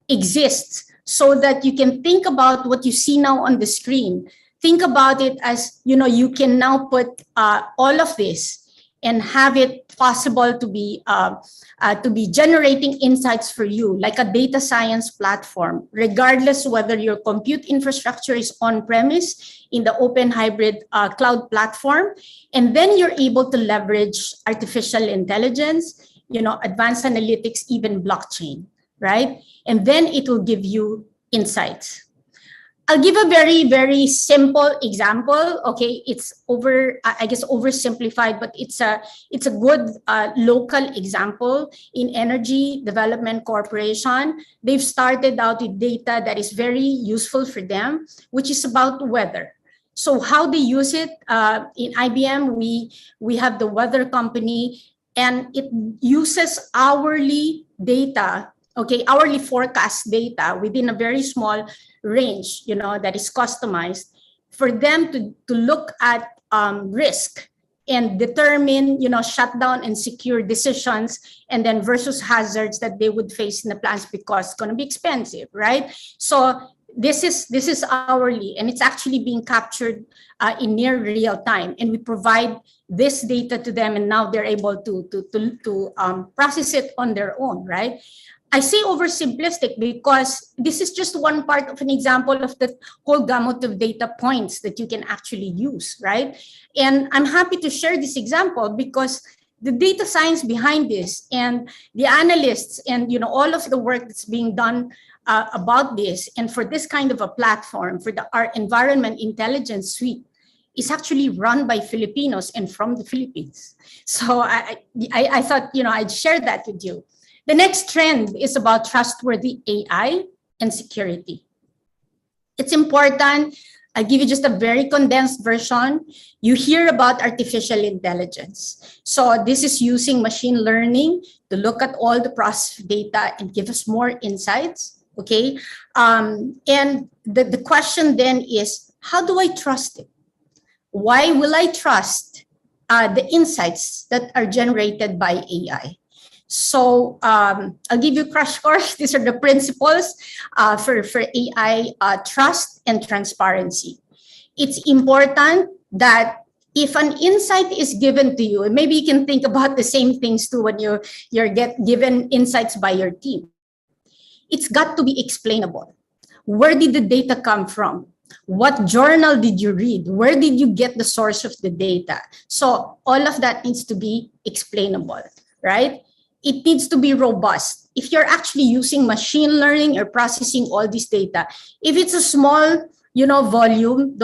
G: exists so that you can think about what you see now on the screen. Think about it as, you can now put all of this and have it possible to be generating insights for you, like a data science platform, regardless whether your compute infrastructure is on-premise in the open hybrid cloud platform. And then you're able to leverage artificial intelligence, advanced analytics, even blockchain, right? And then it will give you insights. I'll give a very, very simple example. Okay, it's oversimplified, but it's a good local example. In Energy Development Corporation, they've started out with data that is very useful for them, which is about weather. So how they use it, in IBM, we have the weather company, and it uses hourly data, hourly forecast data within a very small range, that is customized for them to look at risk and determine, shutdown and secure decisions, and then versus hazards that they would face in the plants because it's going to be expensive, right? So this is hourly, and it's actually being captured in near real time, and we provide this data to them, and now they're able to process it on their own, right? I say oversimplistic because this is just one part of an example of the whole gamut of data points that you can actually use, right? And I'm happy to share this example because the data science behind this and the analysts and all of the work that's being done about this and for this kind of a platform for our environment intelligence suite is actually run by Filipinos and from the Philippines. So I thought I'd share that with you. The next trend is about trustworthy AI and security. It's important. I'll give you just a very condensed version. You hear about artificial intelligence. So this is using machine learning to look at all the processed data and give us more insights, okay? And the question then is, how do I trust it? Why will I trust the insights that are generated by AI? So I'll give you a crash course. These are the principles for AI trust and transparency. It's important that if an insight is given to you, and maybe you can think about the same things too when you're given insights by your team, it's got to be explainable. Where did the data come from? What journal did you read? Where did you get the source of the data? So all of that needs to be explainable, right? It needs to be robust. If you're actually using machine learning or processing all this data, if it's a small, volume,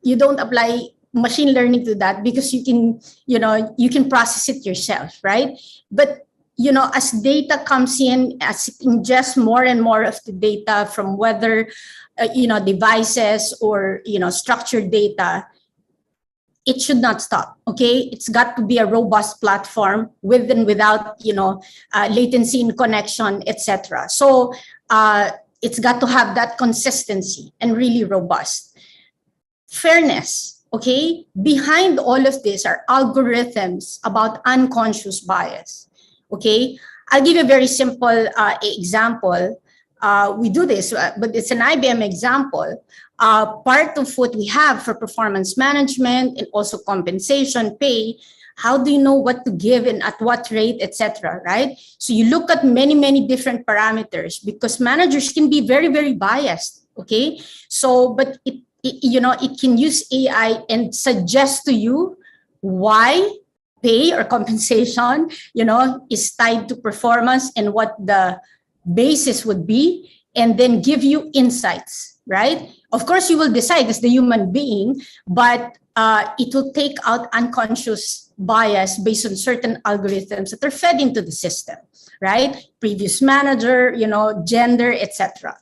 G: you don't apply machine learning to that because you can process it yourself, right? But as data comes in, as it ingests more and more of the data from whether devices or structured data, it should not stop, okay? It's got to be a robust platform with and without, latency in connection, etc. So it's got to have that consistency and really robust. Fairness, okay? Behind all of this are algorithms about unconscious bias, okay? I'll give you a very simple example. We do this, but it's an IBM example. Part of what we have for performance management and also compensation, pay, how do you know what to give and at what rate, etc., right? So you look at many, many different parameters because managers can be very, very biased, okay? So, but it can use AI and suggest to you why pay or compensation, is tied to performance and what the basis would be, and then give you insights, right? Of course, you will decide as the human being, but it will take out unconscious bias based on certain algorithms that are fed into the system, right? Previous manager, gender, etc.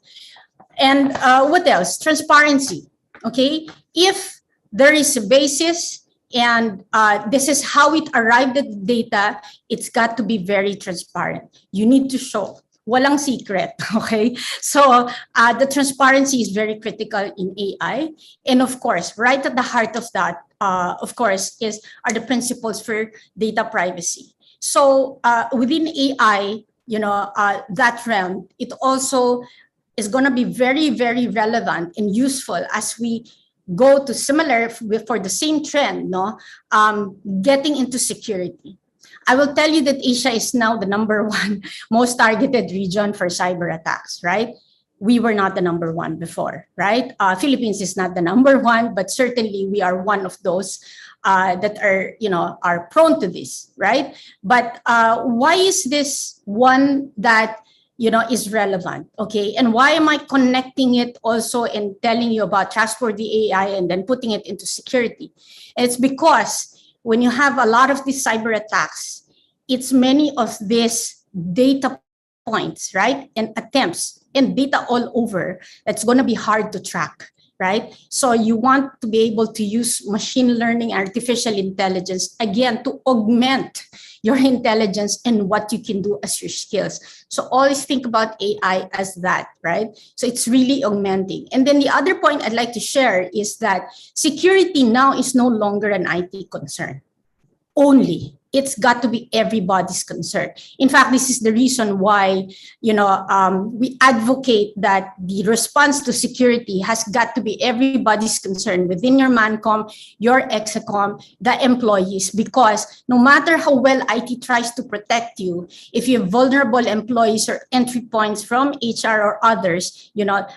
G: And what else? Transparency, okay? If there is a basis and this is how it arrived at the data, it's got to be very transparent. You need to show. Walang secret, okay? So the transparency is very critical in AI. And of course, right at the heart of that, of course, are the principles for data privacy. So within AI, that realm, it also is going to be very, very relevant and useful as we go to similar for the same trend, getting into security. I will tell you that Asia is now the #1 most targeted region for cyber attacks, right? We were not the #1 before, right? Philippines is not the #1, but certainly we are one of those that are prone to this, right? But why is this one that is relevant, okay? And why am I connecting it also and telling you about trustworthy AI and then putting it into security? And it's because when you have a lot of these cyber attacks, it's many of these data points, right? And attempts and data all over that's going to be hard to track, right? So you want to be able to use machine learning, artificial intelligence, again, to augment your intelligence and what you can do as your skills. So always think about AI as that, right? So it's really augmenting. And then the other point I'd like to share is that security now is no longer an IT concern only. It's got to be everybody's concern. In fact, this is the reason why, we advocate that the response to security has got to be everybody's concern within your MANCOM, your EXACOM, the employees, because no matter how well IT tries to protect you, if you have vulnerable employees or entry points from HR or others,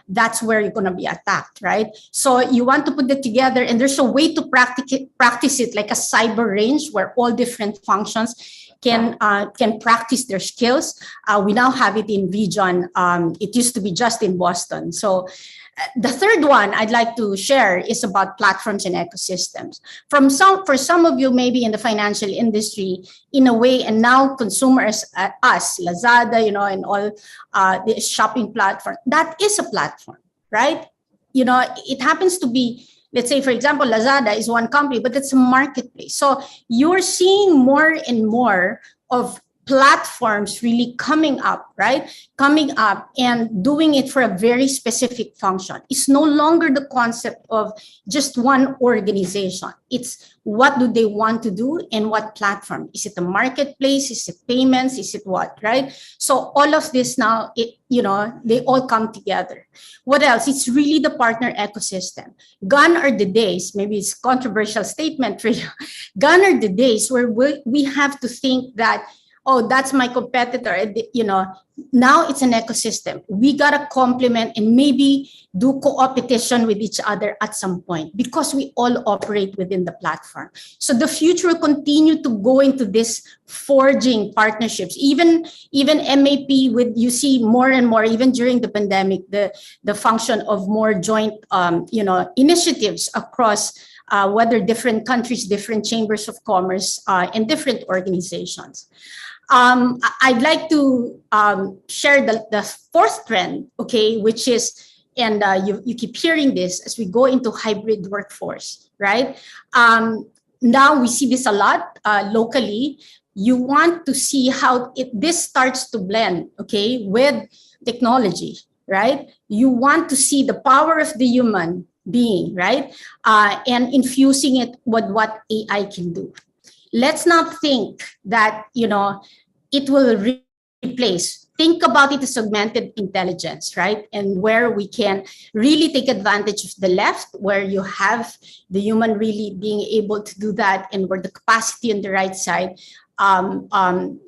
G: that's where you're going to be attacked, right? So you want to put it together, and there's a way to practice it like a cyber range where all different functions can practice their skills. We now have it in region. It used to be just in Boston. So the third one I'd like to share is about platforms and ecosystems. For some of you, maybe in the financial industry, in a way, and now consumers, us, Lazada, and all the shopping platform, that is a platform, right? It happens to be, let's say, for example, Lazada is one company, but it's a marketplace. So you're seeing more and more of platforms really coming up, right? Coming up and doing it for a very specific function. It's no longer the concept of just one organization. It's what do they want to do and what platform? Is it a marketplace? Is it payments? Is it what, right? So all of this now, they all come together. What else? It's really the partner ecosystem. Gone are the days, maybe it's a controversial statement for you. Gone are the days where we have to think that, oh, that's my competitor. Now it's an ecosystem. We got to complement and maybe do co-opetition with each other at some point because we all operate within the platform. So the future will continue to go into this forging partnerships. Even MAP, you see more and more, even during the pandemic, the function of more joint initiatives across whether different countries, different chambers of commerce, and different organizations. I'd like to share the fourth trend, okay, which is, and you keep hearing this as we go into hybrid workforce, right? Now we see this a lot locally. You want to see how this starts to blend, okay, with technology. right? You want to see the power of the human being, right? And infusing it with what AI can do. Let's not think that, it will replace. Think about it as augmented intelligence, right? And where we can really take advantage of the left, where you have the human really being able to do that, and where the capacity on the right side,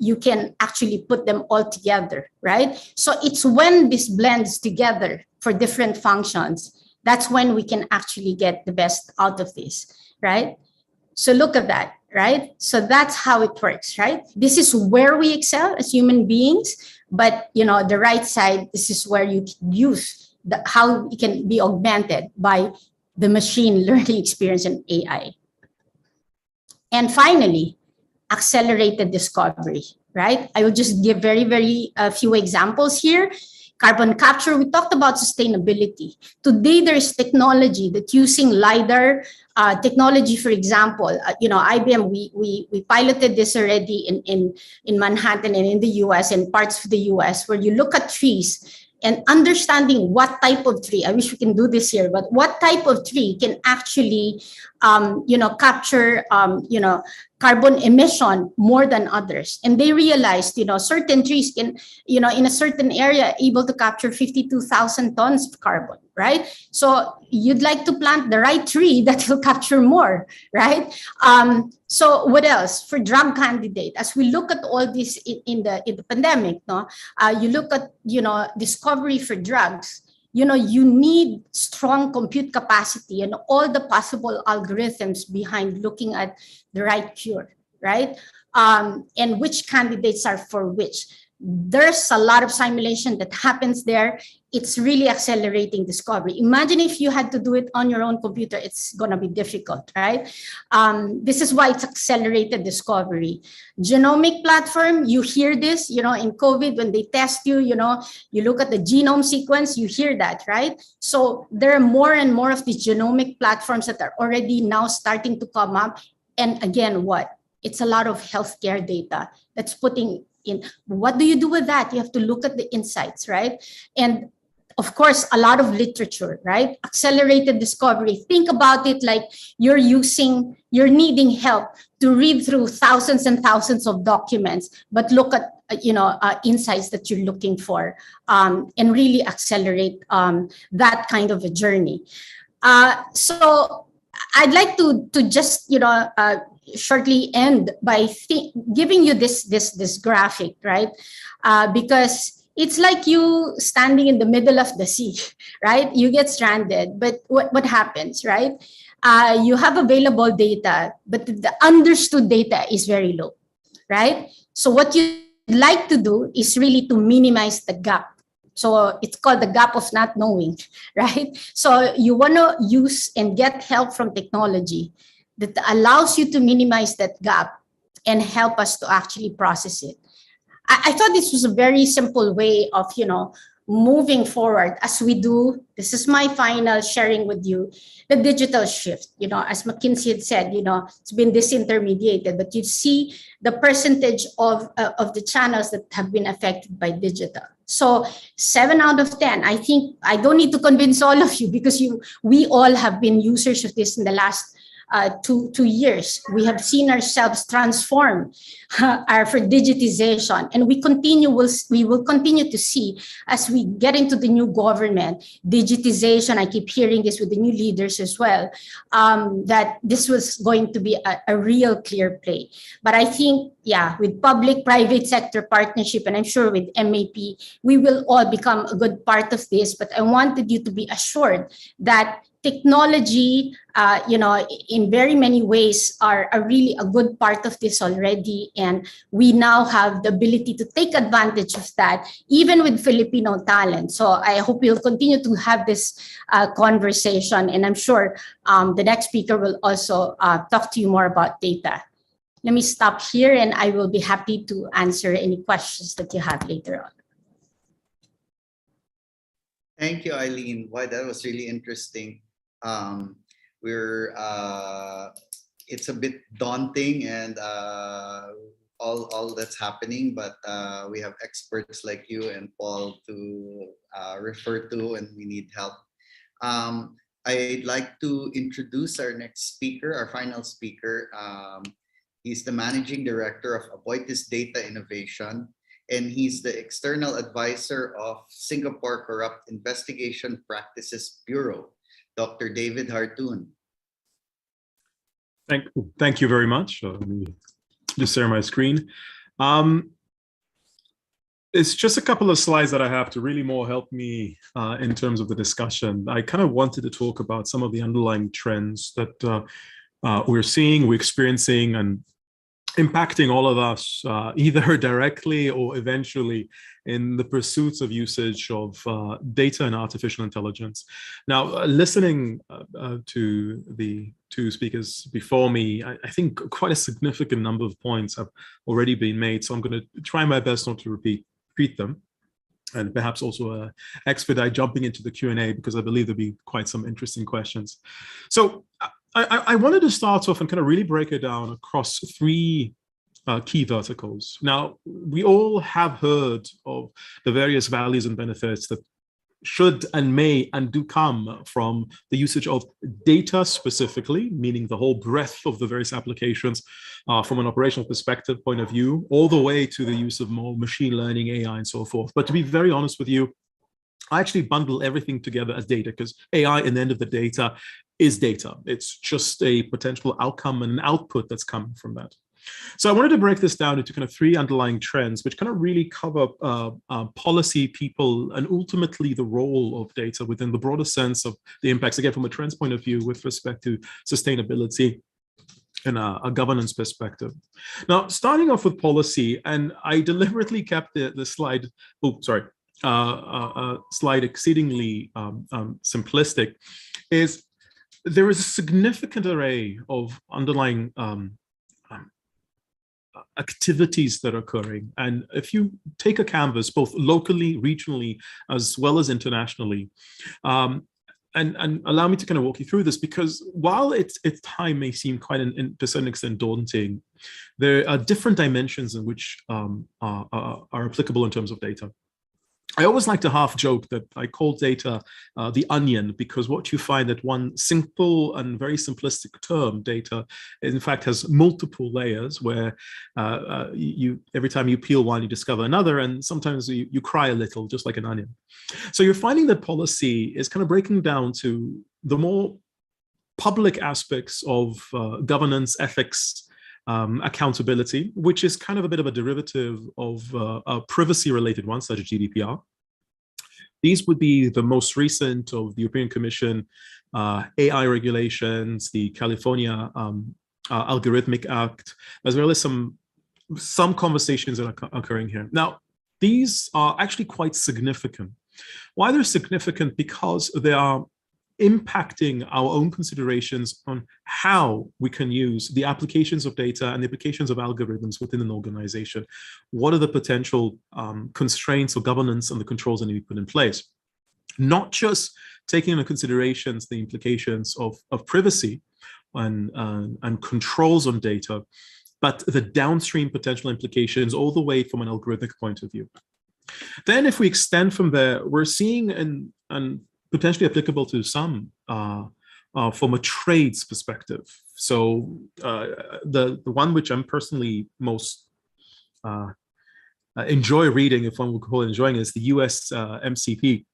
G: you can actually put them all together, right? So it's when this blends together for different functions, that's when we can actually get the best out of this, right? So look at that, right? So that's how it works, right? This is where we excel as human beings, but the right side, this is where you can use how it can be augmented by the machine learning experience and AI. And finally, accelerated discovery, right? I will just give very few examples here. Carbon capture, we talked about sustainability. Today, there's technology that using LiDAR technology, for example, IBM, we piloted this already in Manhattan and in the US and parts of the US, where you look at trees and understanding what type of tree, I wish we can do this here, but what type of tree can actually, capture, carbon emission more than others. And they realized, certain trees can, in a certain area, able to capture 52,000 tons of carbon, right? So you'd like to plant the right tree that will capture more, right? So what else? For drug candidate, as we look at all this in the pandemic, you look at, discovery for drugs, you need strong compute capacity and all the possible algorithms behind looking at the right cure, right? And which candidates are for which. There's a lot of simulation that happens there. It's really accelerating discovery. Imagine if you had to do it on your own computer, it's gonna be difficult, right? This is why it's accelerated discovery. Genomic platform, you hear this, in COVID, when they test you, you look at the genome sequence, you hear that, right? So there are more and more of these genomic platforms that are already now starting to come up. And again, what? It's a lot of healthcare data that's putting in. What do you do with that? You have to look at the insights, right? And of course, a lot of literature, right? Accelerated discovery. Think about it like you're needing help to read through thousands and thousands of documents, but look at, insights that you're looking for, and really accelerate that kind of a journey. So I'd like to just, shortly end by giving you this graphic, right? Because it's like you standing in the middle of the sea, right? You get stranded, but what happens, right? You have available data, but the understood data is very low, right? So what you'd like to do is really to minimize the gap. So it's called the gap of not knowing, right? So you want to use and get help from technology that allows you to minimize that gap and help us to actually process it. I thought this was a very simple way of, moving forward as we do. This is my final sharing with you, the digital shift. As McKinsey had said, it's been disintermediated, but you see the percentage of the channels that have been affected by digital. So 7 out of 10, I think I don't need to convince all of you because we all have been users of this in the last 2 years. We have seen ourselves transform for digitization, and we will continue to see as we get into the new government, digitization. I keep hearing this with the new leaders as well, that this was going to be a real clear play. But I think, with public-private sector partnership, and I'm sure with MAP, we will all become a good part of this. But I wanted you to be assured that technology, in very many ways are really a good part of this already. And we now have the ability to take advantage of that, even with Filipino talent. So I hope we'll continue to have this conversation. And I'm sure the next speaker will also talk to you more about data. Let me stop here and I will be happy to answer any questions that you have later on.
A: Thank you, Eileen. Wow, that was really interesting. It's a bit daunting, and all that's happening, but we have experts like you and Paul to refer to when we need help. I'd like to introduce our next speaker, our final speaker. He's the Managing Director of Aboitiz Data Innovation, and he's the External Advisor of Singapore Corrupt Investigation Practices Bureau, Dr. David HARDOON.
M: Thank you very much. Let me just share my screen. It's just a couple of slides that I have to really more help me in terms of the discussion. I kind of wanted to talk about some of the underlying trends that we're seeing, we're experiencing, and impacting all of us either directly or eventually in the pursuits of usage of data and artificial intelligence. Now, listening to the two speakers before me, I think quite a significant number of points have already been made. So I'm going to try my best not to repeat them, and perhaps also expedite jumping into the Q&A, because I believe there'll be quite some interesting questions. So I wanted to start off and kind of really break it down across three key verticals. Now, we all have heard of the various values and benefits that should and may and do come from the usage of data specifically, meaning the whole breadth of the various applications from an operational perspective point of view, all the way to the use of more machine learning, AI, and so forth. But to be very honest with you, I actually bundle everything together as data, because AI, in the end of the data, is data. It's just a potential outcome and an output that's coming from that. So I wanted to break this down into kind of three underlying trends, which kind of really cover policy, people, and ultimately the role of data within the broader sense of the impacts, again, from a trends point of view with respect to sustainability and a governance perspective. Now, starting off with policy, and I deliberately kept the slide, slide exceedingly simplistic, is there is a significant array of underlying activities that are occurring. And if you take a canvas, both locally, regionally, as well as internationally, and allow me to kind of walk you through this, because while its time may seem quite, to a certain extent, daunting, there are different dimensions in which are applicable in terms of data. I always like to half joke that I call data the onion, because what you find that one simple and very simplistic term, data, in fact has multiple layers where every time you peel one, you discover another, and sometimes you cry a little, just like an onion. So you're finding that policy is kind of breaking down to the more public aspects of governance, ethics, accountability, which is kind of a bit of a derivative of privacy-related ones, such as GDPR. These would be the most recent of the European Commission AI regulations, the California Algorithmic Act, as well as some conversations that are occurring here. Now, these are actually quite significant. Why they're significant? Because they are impacting our own considerations on how we can use the applications of data and the applications of algorithms within an organization. What are the potential constraints or governance and the controls that need to be put in place? Not just taking into considerations the implications of privacy and controls on data, but the downstream potential implications all the way from an algorithmic point of view. Then if we extend from there, we're seeing and potentially applicable to some from a trades perspective. So the one which I'm personally most enjoy reading, if one would call it enjoying, is the US MCP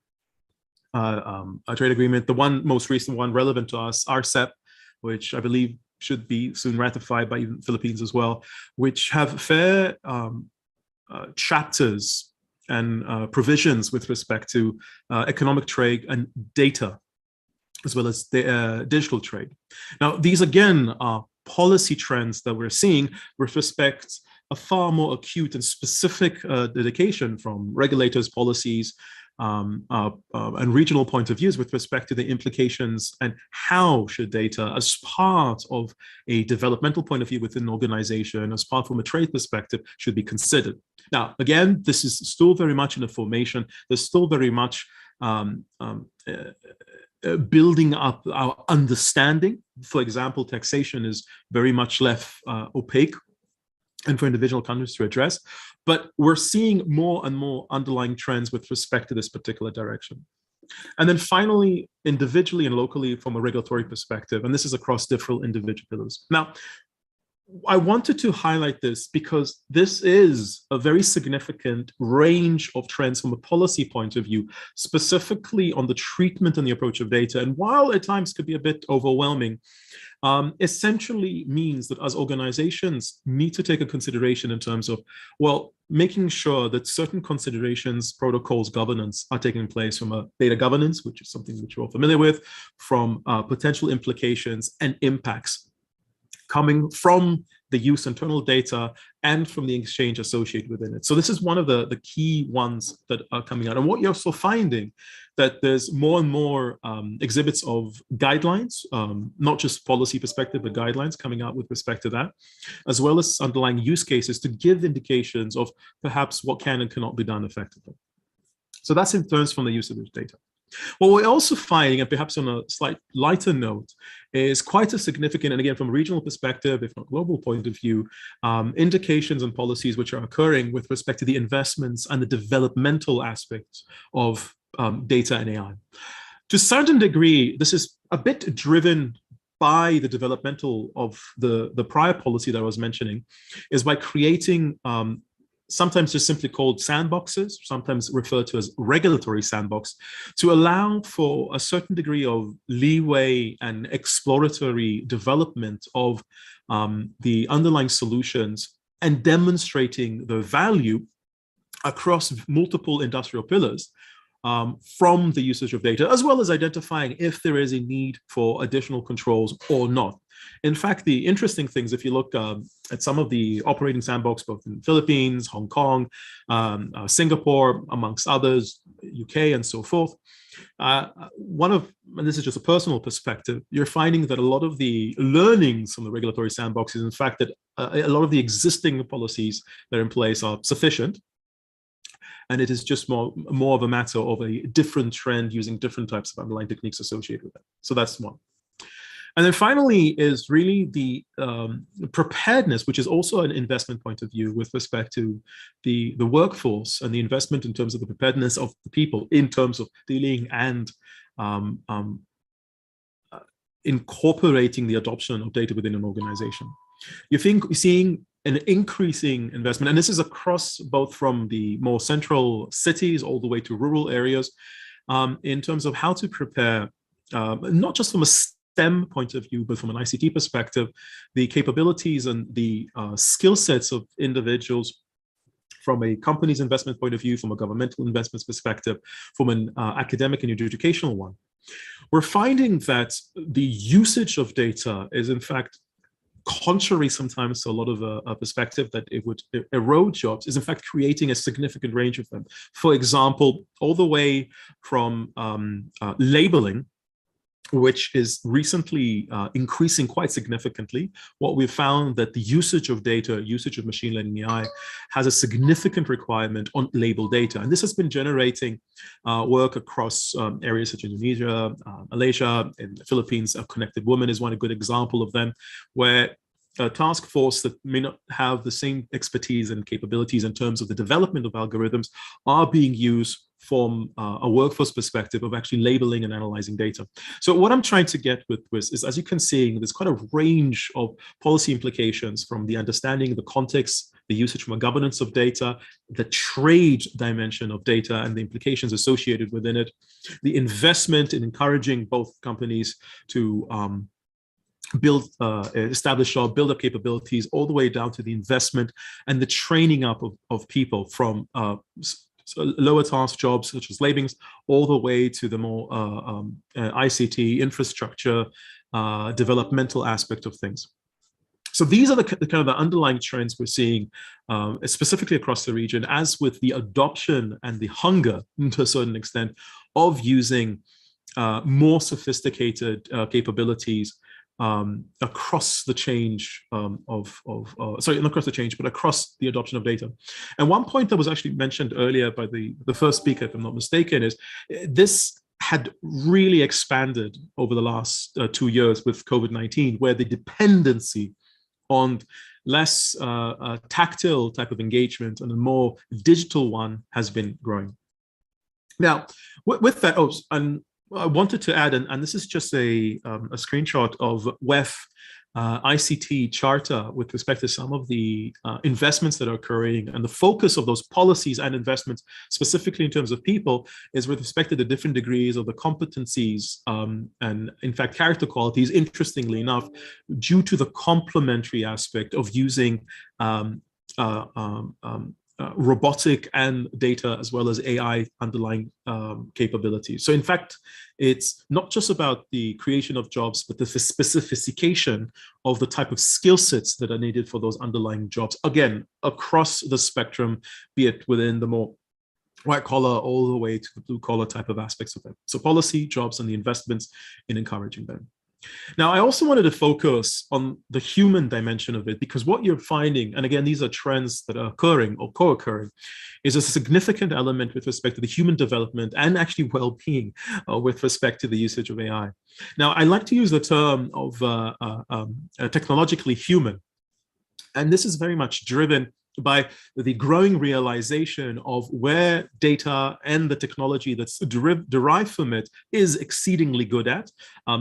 M: a trade agreement. The one most recent one relevant to us, RCEP, which I believe should be soon ratified by even Philippines as well, which have fair chapters and provisions with respect to economic trade and data, as well as digital trade. Now, these again are policy trends that we're seeing with respect a far more acute and specific dedication from regulators, policies, and regional point of views with respect to the implications and how should data, as part of a developmental point of view within an organization, as part from a trade perspective, should be considered. Now, again, this is still very much in a formation. There's still very much building up our understanding. For example, taxation is very much left opaque. and for individual countries to address. But we're seeing more and more underlying trends with respect to this particular direction. And then finally, individually and locally from a regulatory perspective, and this is across different individual pillars. Now, I wanted to highlight this because this is a very significant range of trends from a policy point of view, specifically on the treatment and the approach of data. And while at times could be a bit overwhelming, essentially means that as organizations need to take a consideration in terms of, well, making sure that certain considerations, protocols, governance are taking place from a data governance, which is something which you're all familiar with, from potential implications and impacts coming from the use of internal data and from the exchange associated within it. So this is one of the key ones that are coming out. And what you're also finding that there's more and more exhibits of guidelines, not just policy perspective, but guidelines coming out with respect to that, as well as underlying use cases to give indications of perhaps what can and cannot be done effectively. So that's in terms from the use of this data. What we're also finding, and perhaps on a slight lighter note, is quite a significant, and again, from a regional perspective, if not global point of view, indications and policies which are occurring with respect to the investments and the developmental aspects of data and AI. To a certain degree, this is a bit driven by the developmental of the prior policy that I was mentioning, is by creating sometimes just simply called sandboxes, sometimes referred to as regulatory sandbox, to allow for a certain degree of leeway and exploratory development of the underlying solutions and demonstrating the value across multiple industrial pillars from the usage of data, as well as identifying if there is a need for additional controls or not. In fact, the interesting things, if you look at some of the operating sandbox, both in the Philippines, Hong Kong, Singapore, amongst others, UK, and so forth, and this is just a personal perspective, you're finding that a lot of the learnings from the regulatory sandbox is, in fact, that a lot of the existing policies that are in place are sufficient. And it is just more of a matter of a different trend using different types of underlying techniques associated with it. So that's one. And then finally is really the preparedness, which is also an investment point of view with respect to the workforce and the investment in terms of the preparedness of the people in terms of dealing and incorporating the adoption of data within an organization. You're seeing an increasing investment, and this is across both from the more central cities all the way to rural areas, in terms of how to prepare, not just from a STEM point of view, but from an ICT perspective, the capabilities and the skill sets of individuals from a company's investment point of view, from a governmental investments perspective, from an academic and educational one. We're finding that the usage of data is, in fact, contrary sometimes to a lot of a perspective that it would erode jobs, is in fact creating a significant range of them. For example, all the way from labeling, which is recently increasing quite significantly. What we've found that the usage of data, usage of machine learning AI has a significant requirement on label data. And this has been generating work across areas such as Indonesia, Malaysia, and the Philippines. Connected Women is one good example of them, where a task force that may not have the same expertise and capabilities in terms of the development of algorithms are being used from a workforce perspective of actually labeling and analyzing data. So what I'm trying to get with this is, as you can see, there's quite a range of policy implications from the understanding, the context, the usage from a governance of data, the trade dimension of data and the implications associated within it, the investment in encouraging both companies to establish or build up capabilities, all the way down to the investment and the training up of people from lower task jobs such as labings, all the way to the more ICT infrastructure developmental aspect of things. So these are the kind of the underlying trends we're seeing specifically across the region, as with the adoption and the hunger, to a certain extent, of using more sophisticated capabilities across the change sorry, not across the change, but across the adoption of data. And one point that was actually mentioned earlier by the first speaker, if I'm not mistaken, is this had really expanded over the last 2 years with COVID-19, where the dependency on less tactile type of engagement and a more digital one has been growing. Now, with that, and I wanted to add, and this is just a screenshot of WEF ICT charter with respect to some of the investments that are occurring, and the focus of those policies and investments, specifically in terms of people, is with respect to the different degrees of the competencies and, in fact, character qualities, interestingly enough, due to the complementary aspect of using robotic and data as well as AI underlying capabilities. So in fact, it's not just about the creation of jobs, but the specification of the type of skill sets that are needed for those underlying jobs, again, across the spectrum, be it within the more white collar all the way to the blue collar type of aspects of them. So policy, jobs, and the investments in encouraging them. Now, I also wanted to focus on the human dimension of it, because what you're finding, and again, these are trends that are occurring or co-occurring, is a significant element with respect to the human development and actually well-being with respect to the usage of AI. Now, I like to use the term of technologically human, and this is very much driven by the growing realization of where data and the technology that's derived from it is exceedingly good at,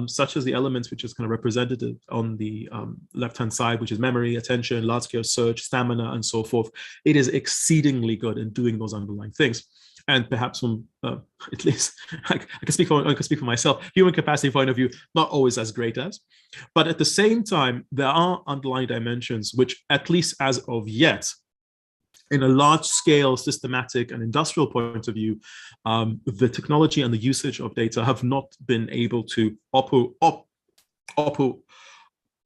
M: such as the elements which is kind of represented on the left-hand side, which is memory, attention, large-scale search, stamina, and so forth. It is exceedingly good in doing those underlying things. And perhaps from at least I can speak for myself, human capacity point of view, not always as great as, but at the same time, there are underlying dimensions which, at least as of yet, in a large-scale, systematic, and industrial point of view, the technology and the usage of data have not been able to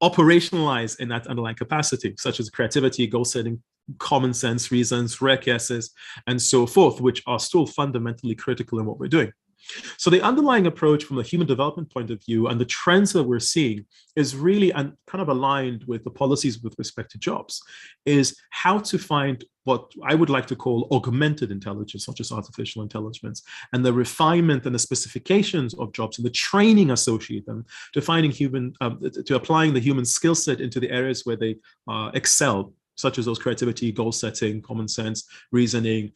M: operationalize in that underlying capacity, such as creativity, goal-setting, common sense, reasons, rare cases, and so forth, which are still fundamentally critical in what we're doing. So the underlying approach from the human development point of view and the trends that we're seeing is really kind of aligned with the policies with respect to jobs, is how to find what I would like to call augmented intelligence, not just artificial intelligence, and the refinement and the specifications of jobs and the training associated them to finding to applying the human skill set into the areas where they excel, such as those creativity, goal setting, common sense, reasoning,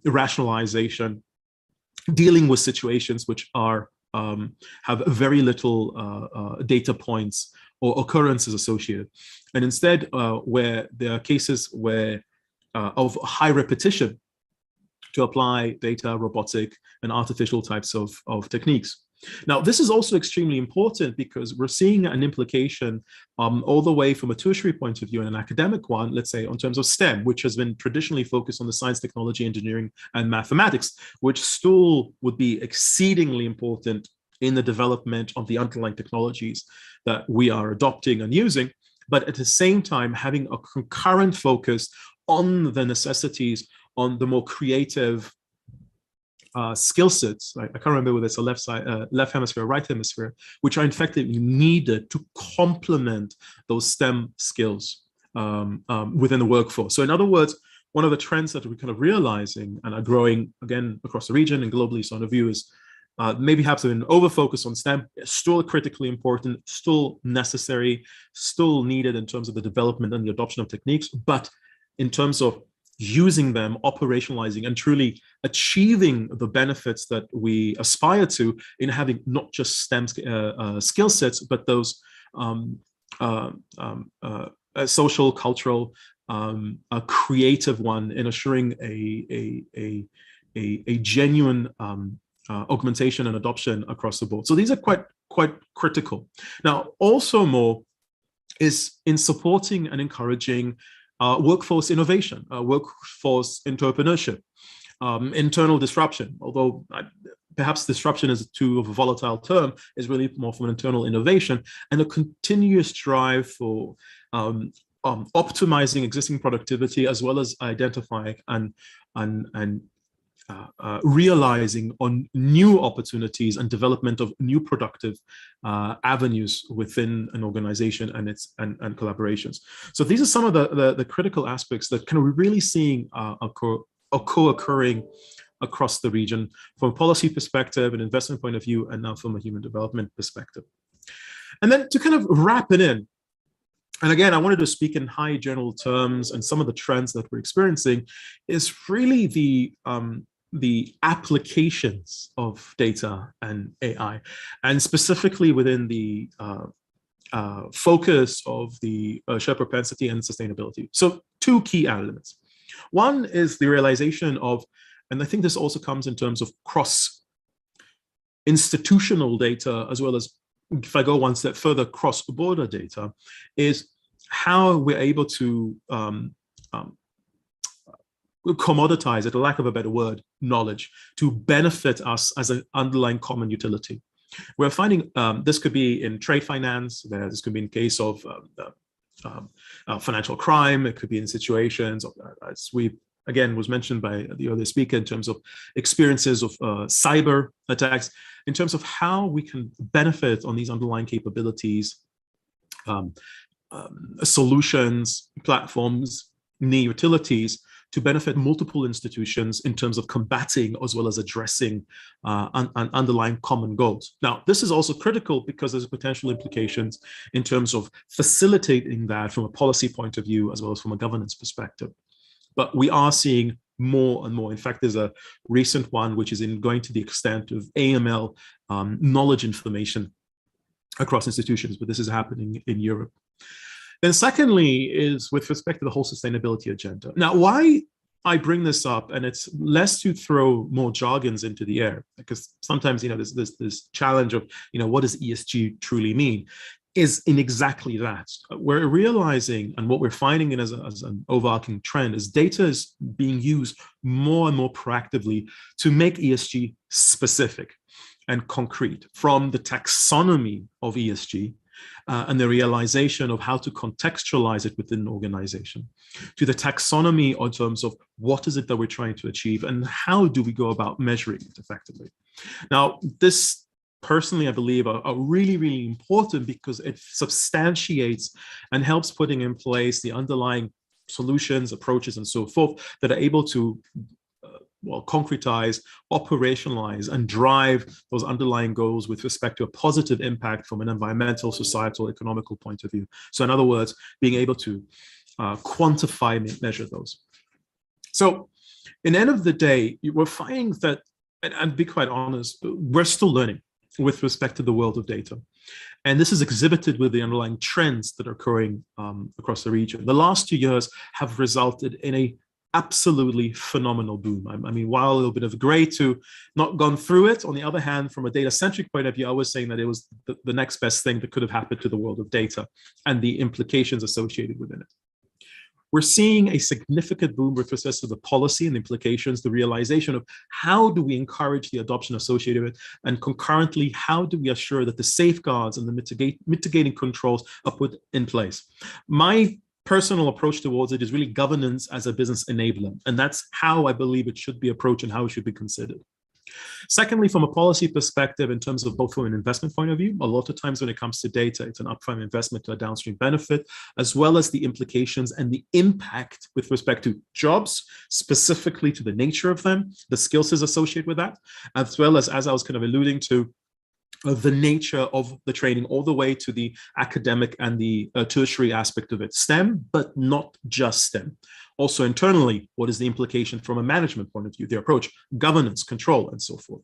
M: rationalization, dealing with situations which are have very little data points or occurrences associated, and instead where there are cases where of high repetition to apply data, robotic, and artificial types of techniques. Now, this is also extremely important because we're seeing an implication all the way from a tertiary point of view and an academic one, let's say, in terms of STEM, which has been traditionally focused on the science, technology, engineering, and mathematics, which still would be exceedingly important in the development of the underlying technologies that we are adopting and using, but at the same time, having a concurrent focus on the necessities, on the more creative skill sets. I can't remember whether it's a left hemisphere or right hemisphere, which are in fact needed to complement those STEM skills within the workforce. So in other words, one of the trends that we're kind of realizing and are growing again across the region and globally, so on a view, is maybe perhaps an over-focus on STEM, still critically important, still necessary, still needed in terms of the development and the adoption of techniques, but in terms of using them, operationalizing, and truly achieving the benefits that we aspire to in having not just STEM skill sets, but those social, cultural, creative one in assuring a genuine augmentation and adoption across the board. So these are quite critical. Now, also more is in supporting and encouraging workforce innovation, workforce entrepreneurship, internal disruption, although perhaps disruption is too of a volatile term, is really more from an internal innovation and a continuous drive for optimizing existing productivity, as well as identifying and realizing on new opportunities and development of new productive avenues within an organization and its and collaborations. So these are some of the critical aspects that kind of really seeing co-occurring across the region from a policy perspective, an investment point of view, and now from a human development perspective. And then to kind of wrap it in, And again, I wanted to speak in high general terms, and some of the trends that we're experiencing is really the applications of data and AI, and specifically within the focus of the shared propensity and sustainability. So two key elements. One is the realization of, and I think this also comes in terms of cross-institutional data, as well as, if I go one step further, cross-border data, is how we're able to commoditize, at the lack of a better word, knowledge to benefit us as an underlying common utility. We're finding this could be in trade finance, this could be in case of financial crime, it could be in situations of, as we again was mentioned by the other speaker, in terms of experiences of cyber attacks, in terms of how we can benefit on these underlying capabilities, solutions, platforms, new utilities, to benefit multiple institutions in terms of combating as well as addressing underlying common goals. Now, this is also critical because there's potential implications in terms of facilitating that from a policy point of view, as well as from a governance perspective. But we are seeing more and more. In fact, there's a recent one which is going to the extent of AML knowledge information across institutions, but this is happening in Europe. Then secondly is with respect to the whole sustainability agenda. Now, why I bring this up, and it's less to throw more jargons into the air, because sometimes, there's this challenge of, what does ESG truly mean, is in exactly that. We're realizing, and what we're finding as an overarching trend, is data is being used more and more proactively to make ESG specific and concrete, from the taxonomy of ESG and the realization of how to contextualize it within an organization, to the taxonomy in terms of what is it that we're trying to achieve and how do we go about measuring it effectively. Now, this personally, I believe, are really, really important because it substantiates and helps putting in place the underlying solutions, approaches, and so forth that are able to concretize, operationalize, and drive those underlying goals with respect to a positive impact from an environmental, societal, economical point of view. So in other words, being able to quantify and measure those. So in the end of the day, we're finding that, and be quite honest, we're still learning with respect to the world of data. And this is exhibited with the underlying trends that are occurring across the region. The last 2 years have resulted in a absolutely phenomenal boom. I mean, while a little bit of gray to not gone through it, on the other hand, from a data-centric point of view, I was saying that it was the next best thing that could have happened to the world of data and the implications associated within it. We're seeing a significant boom with respect to the policy and implications, the realization of how do we encourage the adoption associated with it, and concurrently, how do we assure that the safeguards and the mitigating controls are put in place. My personal approach towards it is really governance as a business enabler, and that's how I believe it should be approached and how it should be considered. Secondly, from a policy perspective, in terms of both from an investment point of view, a lot of times when it comes to data, it's an upfront investment to a downstream benefit, as well as the implications and the impact with respect to jobs, specifically to the nature of them, the skill sets associated with that, as well as I was kind of alluding to, the nature of the training, all the way to the academic and the tertiary aspect of it, STEM, but not just STEM. Also internally, what is the implication from a management point of view, the approach, governance, control, and so forth.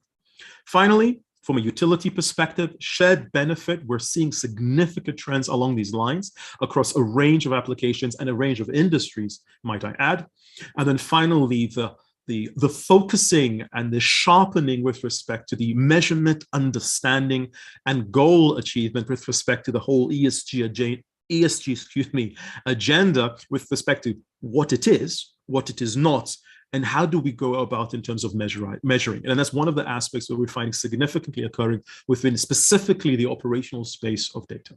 M: Finally, from a utility perspective, shared benefit, we're seeing significant trends along these lines across a range of applications and a range of industries, might I add. And then finally, the focusing and the sharpening with respect to the measurement, understanding, and goal achievement with respect to the whole ESG agenda with respect to what it is not, and how do we go about in terms of measuring. And that's one of the aspects that we're finding significantly occurring within specifically the operational space of data.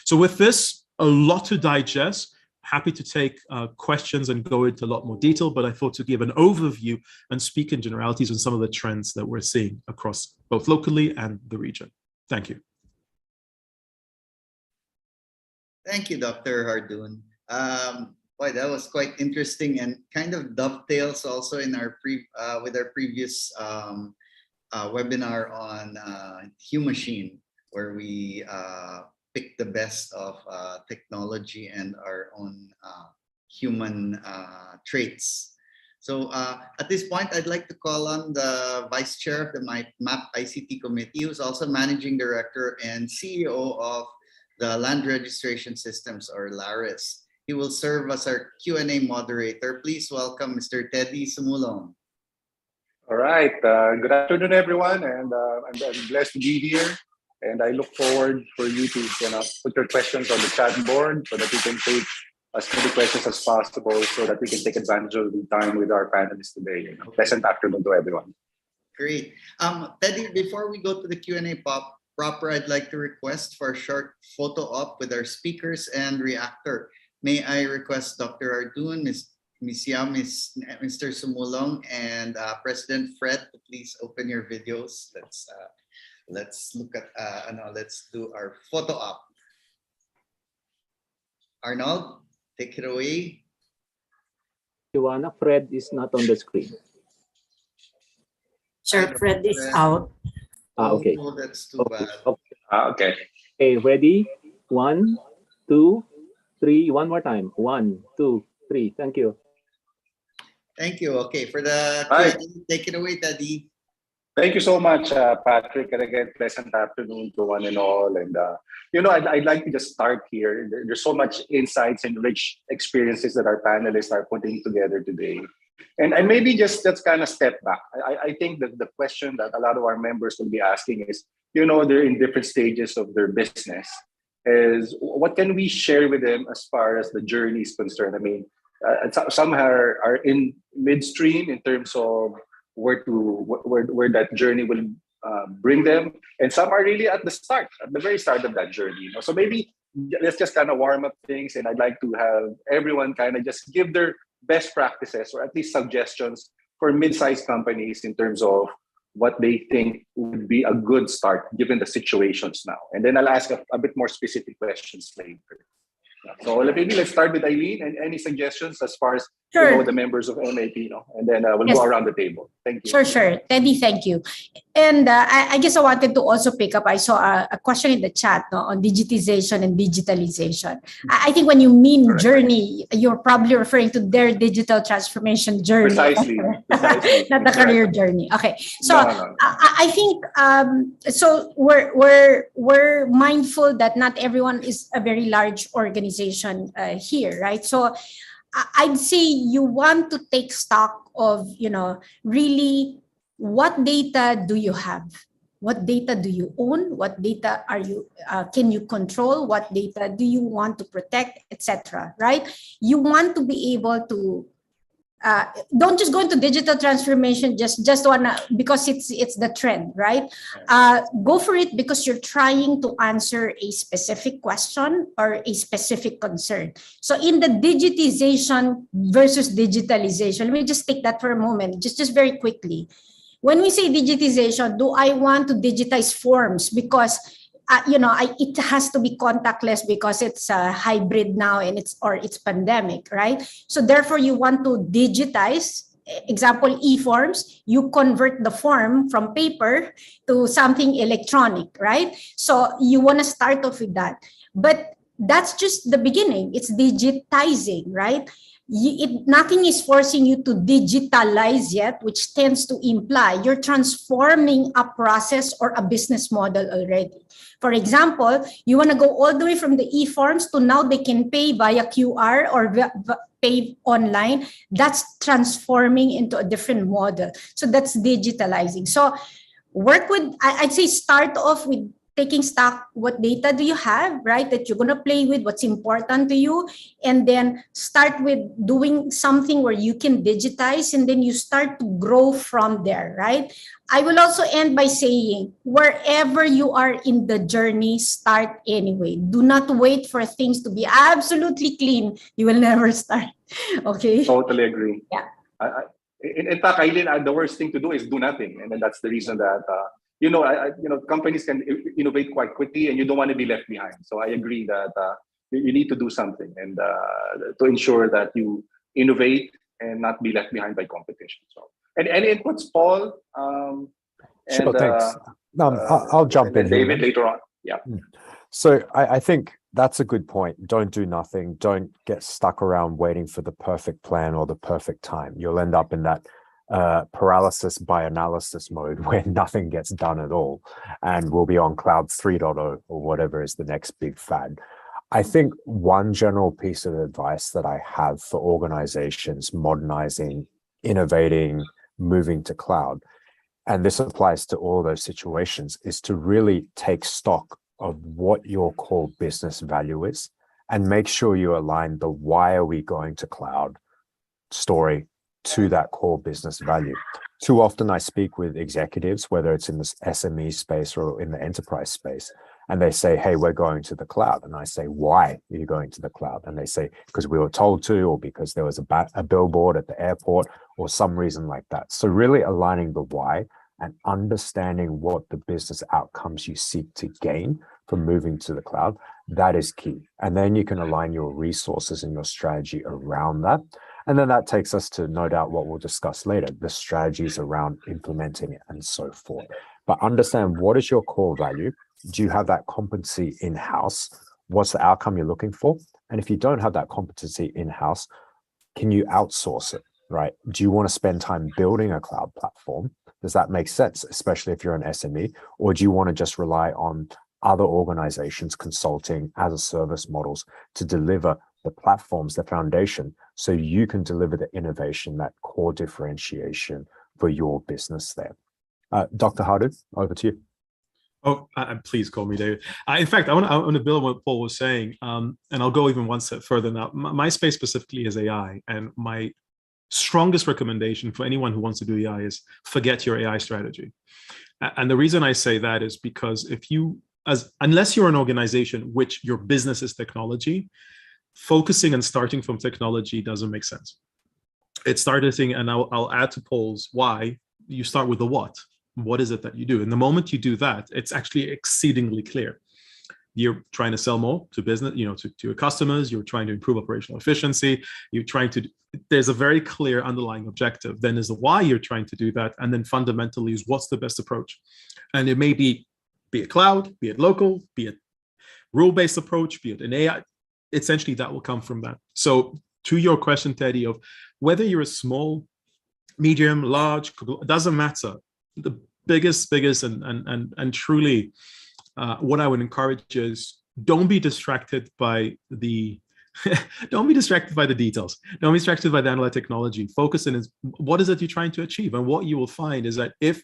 M: So with this, a lot to digest. Happy to take questions and go into a lot more detail, but I thought to give an overview and speak in generalities on some of the trends that we're seeing across both locally and the region. Thank you.
A: Thank you, Dr. Hardoon. Boy, that was quite interesting and kind of dovetails also in our with our previous webinar on Hugh Machine, where we pick the best of technology and our own human traits. So at this point, I'd like to call on the Vice Chair of the MAP ICT Committee, who's also Managing Director and CEO of the Land Registration Systems, or LARIS. He will serve as our Q&A moderator. Please welcome Mr. Teddy Sumulong.
N: All right. Good afternoon, everyone, and I'm blessed to be here. And I look forward for you to put your questions on the chat board so that we can take as many questions as possible, so that we can take advantage of the time with our panelists today. Pleasant afternoon to everyone.
A: Great. Teddy, before we go to the Q&A proper, I'd like to request for a short photo op with our speakers and reactor. May I request Dr. Hardoon, Ms. Yao, Mr. Sumulong, and President Fred to please open your videos. Let's look at let's do our photo op. Arnold, take it away.
B: Joanna, Fred is not on the screen.
G: Sir, Fred is out.
B: Okay.
A: Oh, that's too bad.
N: Okay.
B: Okay, ready? 1, 2, 3. One more time. 1, 2, 3. Thank you.
A: Thank you. Okay, for the Q&A, take it away, Teddy.
N: Thank you so much, Patrick. And again, pleasant afternoon to one and all. And, I'd like to just start here. There's so much insights and rich experiences that our panelists are putting together today. And maybe just kind of step back. I think that the question that a lot of our members will be asking is, they're in different stages of their business, is what can we share with them as far as the journey is concerned? I mean, some are in midstream in terms of where that journey will bring them, and some are really at the very start of that journey. So maybe let's just kind of warm up things, and I'd like to have everyone kind of just give their best practices, or at least suggestions for mid-sized companies in terms of what they think would be a good start given the situations now. And then I'll ask a bit more specific questions later. So maybe let's start with ILEEN, and any suggestions as far as the members of MAP, and then we'll go around the table. Thank you.
G: Sure. Teddy, thank you. And I guess I wanted to also pick up, I saw a question in the chat on digitization and digitalization. I think when you mean journey, you're probably referring to their digital transformation journey.
N: Precisely.
G: Not the career journey. Okay. So no. I think, so we're mindful that not everyone is a very large organization here, right? So I'd say you want to take stock of, really what data do you have? What data do you own? What data are you can you control? What data do you want to protect, etc. Right? You want to be able to don't just go into digital transformation just wanna because it's the trend, right? Go for it because you're trying to answer a specific question or a specific concern. So in the digitization versus digitalization, let me just take that for a moment, just very quickly. When we say digitization, do I want to digitize forms because it has to be contactless because it's hybrid now and it's pandemic, right? So therefore you want to digitize, example, e-forms, you convert the form from paper to something electronic, right? So you want to start off with that. But that's just the beginning. It's digitizing, right? Nothing is forcing you to digitalize yet, which tends to imply you're transforming a process or a business model already. For example, you want to go all the way from the e-forms to now they can pay via QR or pay online. That's transforming into a different model. So that's digitalizing. So work with, I'd say start off with taking stock, what data do you have, right, that you're going to play with, what's important to you, and then start with doing something where you can digitize, and then you start to grow from there, right? I will also end by saying, wherever you are in the journey, start anyway. Do not wait for things to be absolutely clean. You will never start, okay?
N: Totally agree.
G: Yeah.
N: In fact, ILEEN, the worst thing to do is do nothing. And then that's the reason that, companies can innovate quite quickly and you don't want to be left behind. So I agree that you need to do something and to ensure that you innovate and not be left behind by competition. So, and any inputs, Paul?
E: Sure, thanks. I'll jump in.
N: David later on. Yeah.
E: So I think that's a good point. Don't do nothing. Don't get stuck around waiting for the perfect plan or the perfect time. You'll end up in that paralysis by analysis mode where nothing gets done at all. And we'll be on cloud 3.0 or whatever is the next big fad. I think one general piece of advice that I have for organizations modernizing, innovating, moving to cloud, and this applies to all those situations, is to really take stock of what your core business value is and make sure you align the why are we going to cloud story to that core business value. Too often I speak with executives, whether it's in the SME space or in the enterprise space, and they say, hey, we're going to the cloud. And I say, why are you going to the cloud? And they say, because we were told to, or because there was a billboard at the airport, or some reason like that. So really aligning the why and understanding what the business outcomes you seek to gain from moving to the cloud, that is key. And then you can align your resources and your strategy around that. And then that takes us to, no doubt, what we'll discuss later, the strategies around implementing it and so forth. But understand, what is your core value? Do you have that competency in-house? What's the outcome you're looking for? And if you don't have that competency in-house, can you outsource it, right? Do you want to spend time building a cloud platform? Does that make sense, especially if you're an SME? Or do you want to just rely on other organizations consulting as a service models to deliver the platforms, the foundation, so you can deliver the innovation, that core differentiation for your business there? Dr. HARDOON, over to you.
M: Oh, please call me David. In fact, I want to build on what Paul was saying, and I'll go even one step further now. My space specifically is AI, and my strongest recommendation for anyone who wants to do AI is forget your AI strategy. And the reason I say that is because unless you're an organization which your business is technology, focusing and starting from technology doesn't make sense. It's starting, and I'll add to Paul's why, you start with the what. What is it that you do? And the moment you do that, it's actually exceedingly clear. You're trying to sell more to business, to your customers. You're trying to improve operational efficiency. There's a very clear underlying objective. Then there's the why you're trying to do that. And then fundamentally is what's the best approach? And it may be it cloud, be it local, be it rule-based approach, be it an AI. Essentially, that will come from that. So to your question, Teddy, of whether you're a small, medium, large, it doesn't matter. The biggest and truly what I would encourage is don't be distracted by the don't be distracted by the details. Don't be distracted by the analytic technology. Focus on what is it you're trying to achieve. And what you will find is that if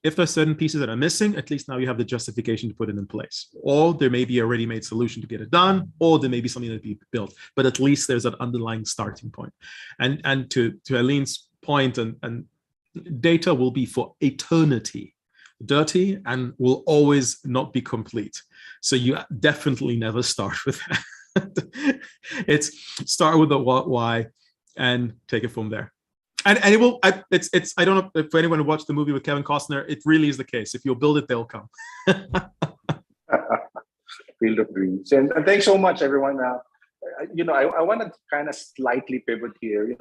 M: there's certain pieces that are missing, at least now you have the justification to put it in place. Or there may be a ready-made solution to get it done, or there may be something that be built. But at least there's an underlying starting point. And to AILEEN's point, and data will be for eternity dirty and will always not be complete. So you definitely never start with that. It's start with the what, why, and take it from there. And it will, it's I don't know if anyone who watched the movie with Kevin Costner, it really is the case. If you'll build it, they'll come.
N: Field of dreams. And thanks so much, everyone. I want to kind of slightly pivot here.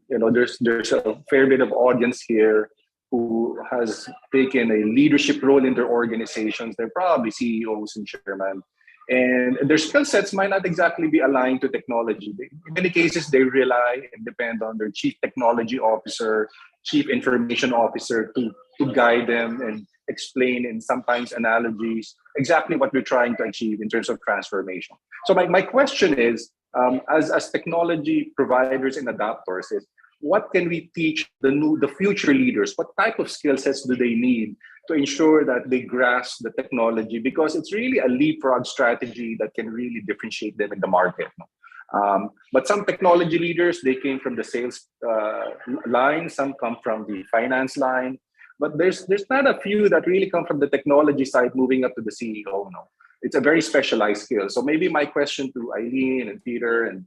N: There's a fair bit of audience here who has taken a leadership role in their organizations. They're probably CEOs and chairmen. And their skill sets might not exactly be aligned to technology. In many cases, they rely and depend on their chief technology officer, chief information officer to guide them and explain in sometimes analogies exactly what we're trying to achieve in terms of transformation. So my question is, as technology providers and adapters, is what can we teach the future leaders? What type of skill sets do they need to ensure that they grasp the technology? Because it's really a leapfrog strategy that can really differentiate them in the market. But some technology leaders, they came from the sales line, some come from the finance line, but there's not a few that really come from the technology side moving up to the CEO. No, it's a very specialized skill. So maybe my question to AILEEN and Peter and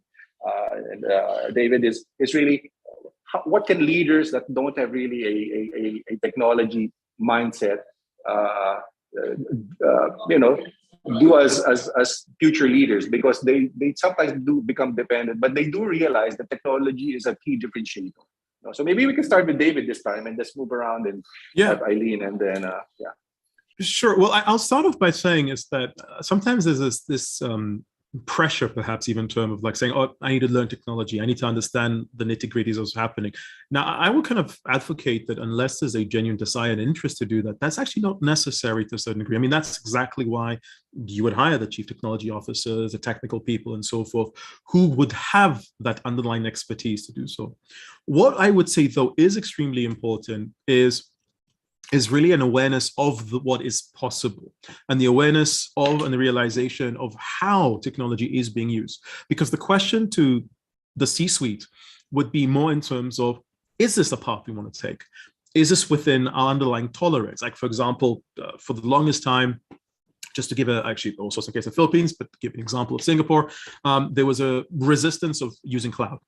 N: David is really, what can leaders that don't have really a technology mindset, do as future leaders? Because they sometimes do become dependent, but they do realize that technology is a key differentiator. So maybe we can start with David this time and just move around and have AILEEN, and then
M: Sure. Well, I'll start off by saying is that sometimes there's this pressure, perhaps even in terms of like saying, oh, I need to learn technology. I need to understand the nitty gritties of what's happening. Now, I will kind of advocate that unless there's a genuine desire and interest to do that, that's actually not necessary to a certain degree. I mean, that's exactly why you would hire the chief technology officers, the technical people and so forth, who would have that underlying expertise to do so. What I would say, though, is extremely important is really an awareness of what is possible and the awareness of and the realization of how technology is being used. Because the question to the C-suite would be more in terms of, is this the path we want to take? Is this within our underlying tolerance? Like, for example, for the longest time, just to give actually also some case of Philippines, but to give an example of Singapore, there was a resistance of using cloud.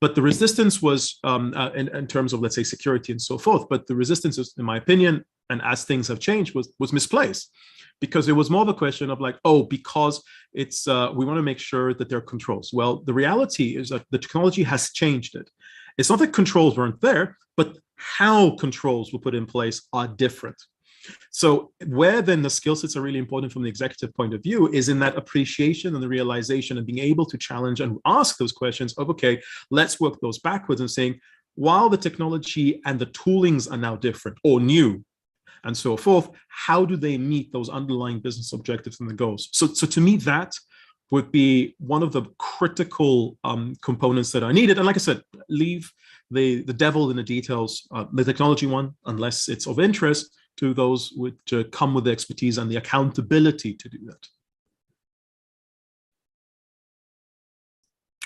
M: But the resistance was in terms of, let's say, security and so forth. But the resistance, is, in my opinion, and as things have changed, was misplaced. Because it was more of a question of like, oh, because it's we want to make sure that there are controls. Well, the reality is that the technology has changed it. It's not that controls weren't there, but how controls were put in place are different. So where then the skill sets are really important from the executive point of view is in that appreciation and the realization and being able to challenge and ask those questions of, okay, let's work those backwards and saying, while the technology and the toolings are now different or new and so forth, how do they meet those underlying business objectives and the goals? So to me, that would be one of the critical components that are needed. And like I said, leave the devil in the details, the technology one, unless it's of interest, to those which come with the expertise and the accountability to do that.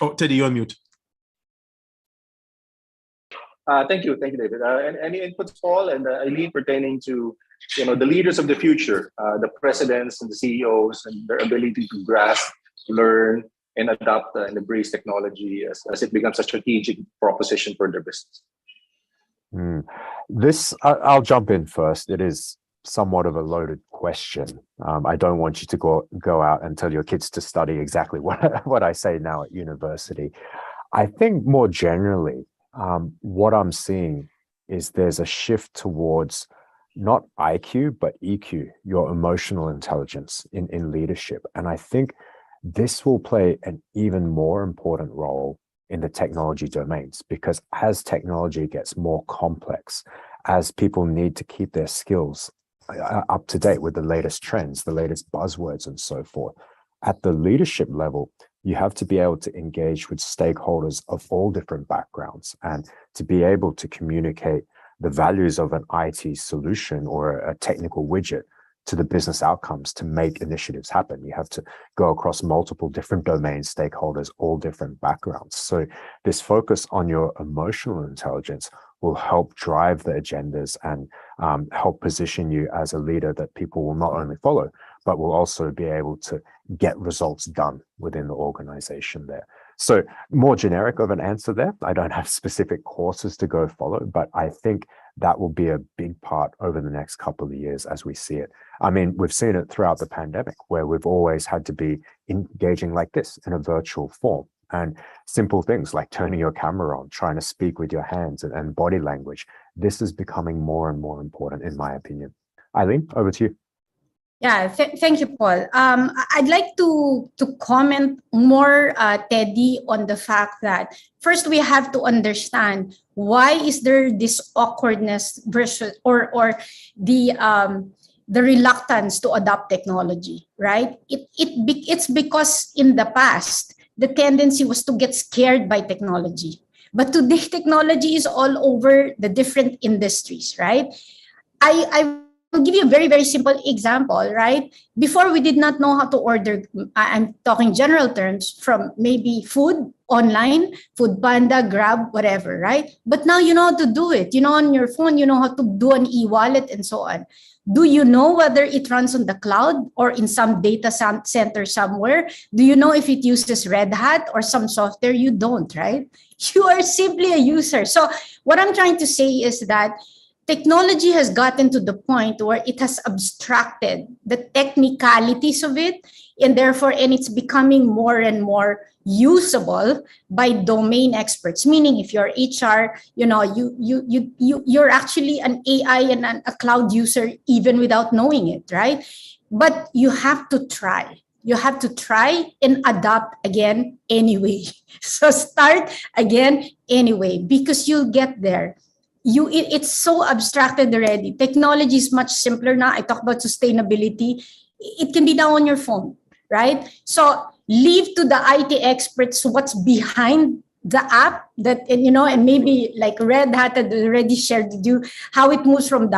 M: Oh, Teddy, you're on mute.
N: Thank you, David. And any inputs, Paul and ILEEN, pertaining to the leaders of the future, the presidents and the CEOs, and their ability to grasp, learn, and adopt and embrace technology as it becomes a strategic proposition for their business.
E: I'll jump in first. It is somewhat of a loaded question. I don't want you to go out and tell your kids to study exactly what I say now at university. I think more generally, what I'm seeing is there's a shift towards not IQ, but EQ, your emotional intelligence in leadership. And I think this will play an even more important role in the technology domains, because as technology gets more complex, as people need to keep their skills up to date with the latest trends, the latest buzzwords and so forth, at the leadership level, you have to be able to engage with stakeholders of all different backgrounds and to be able to communicate the values of an IT solution or a technical widget to the business outcomes to make initiatives happen. You have to go across multiple different domains, stakeholders, all different backgrounds. So this focus on your emotional intelligence will help drive the agendas and help position you as a leader that people will not only follow, but will also be able to get results done within the organization there. So more generic of an answer there. I don't have specific courses to go follow, but I think that will be a big part over the next couple of years as we see it. I mean, we've seen it throughout the pandemic where we've always had to be engaging like this in a virtual form. And simple things like turning your camera on, trying to speak with your hands and body language. This is becoming more and more important, in my opinion. ILEEN, over to you.
G: Yeah, thank you, Paul. I'd like to comment more, Teddy, on the fact that first we have to understand why is there this awkwardness versus or the reluctance to adopt technology, right? It's because in the past the tendency was to get scared by technology, but today technology is all over the different industries, right? I'll give you a very, very simple example, right? Before, we did not know how to order, I'm talking general terms, from maybe food online, Food Panda, Grab, whatever, right? But now you know how to do it. You know, on your phone, you know how to do an e-wallet and so on. Do you know whether it runs on the cloud or in some data center somewhere? Do you know if it uses Red Hat or some software? You don't, right? You are simply a user. So what I'm trying to say is that technology has gotten to the point where it has abstracted the technicalities of it, and therefore, and it's becoming more and more usable by domain experts. Meaning, if you're HR, you're actually an AI and a cloud user even without knowing it, right? But you have to try. You have to try and adapt again anyway. So start again anyway, because you'll get there. It's so abstracted already. Technology is much simpler now. I talk about sustainability. It can be now on your phone, right? So leave to the IT experts what's behind the app and maybe like Red Hat had already shared with you how it moves from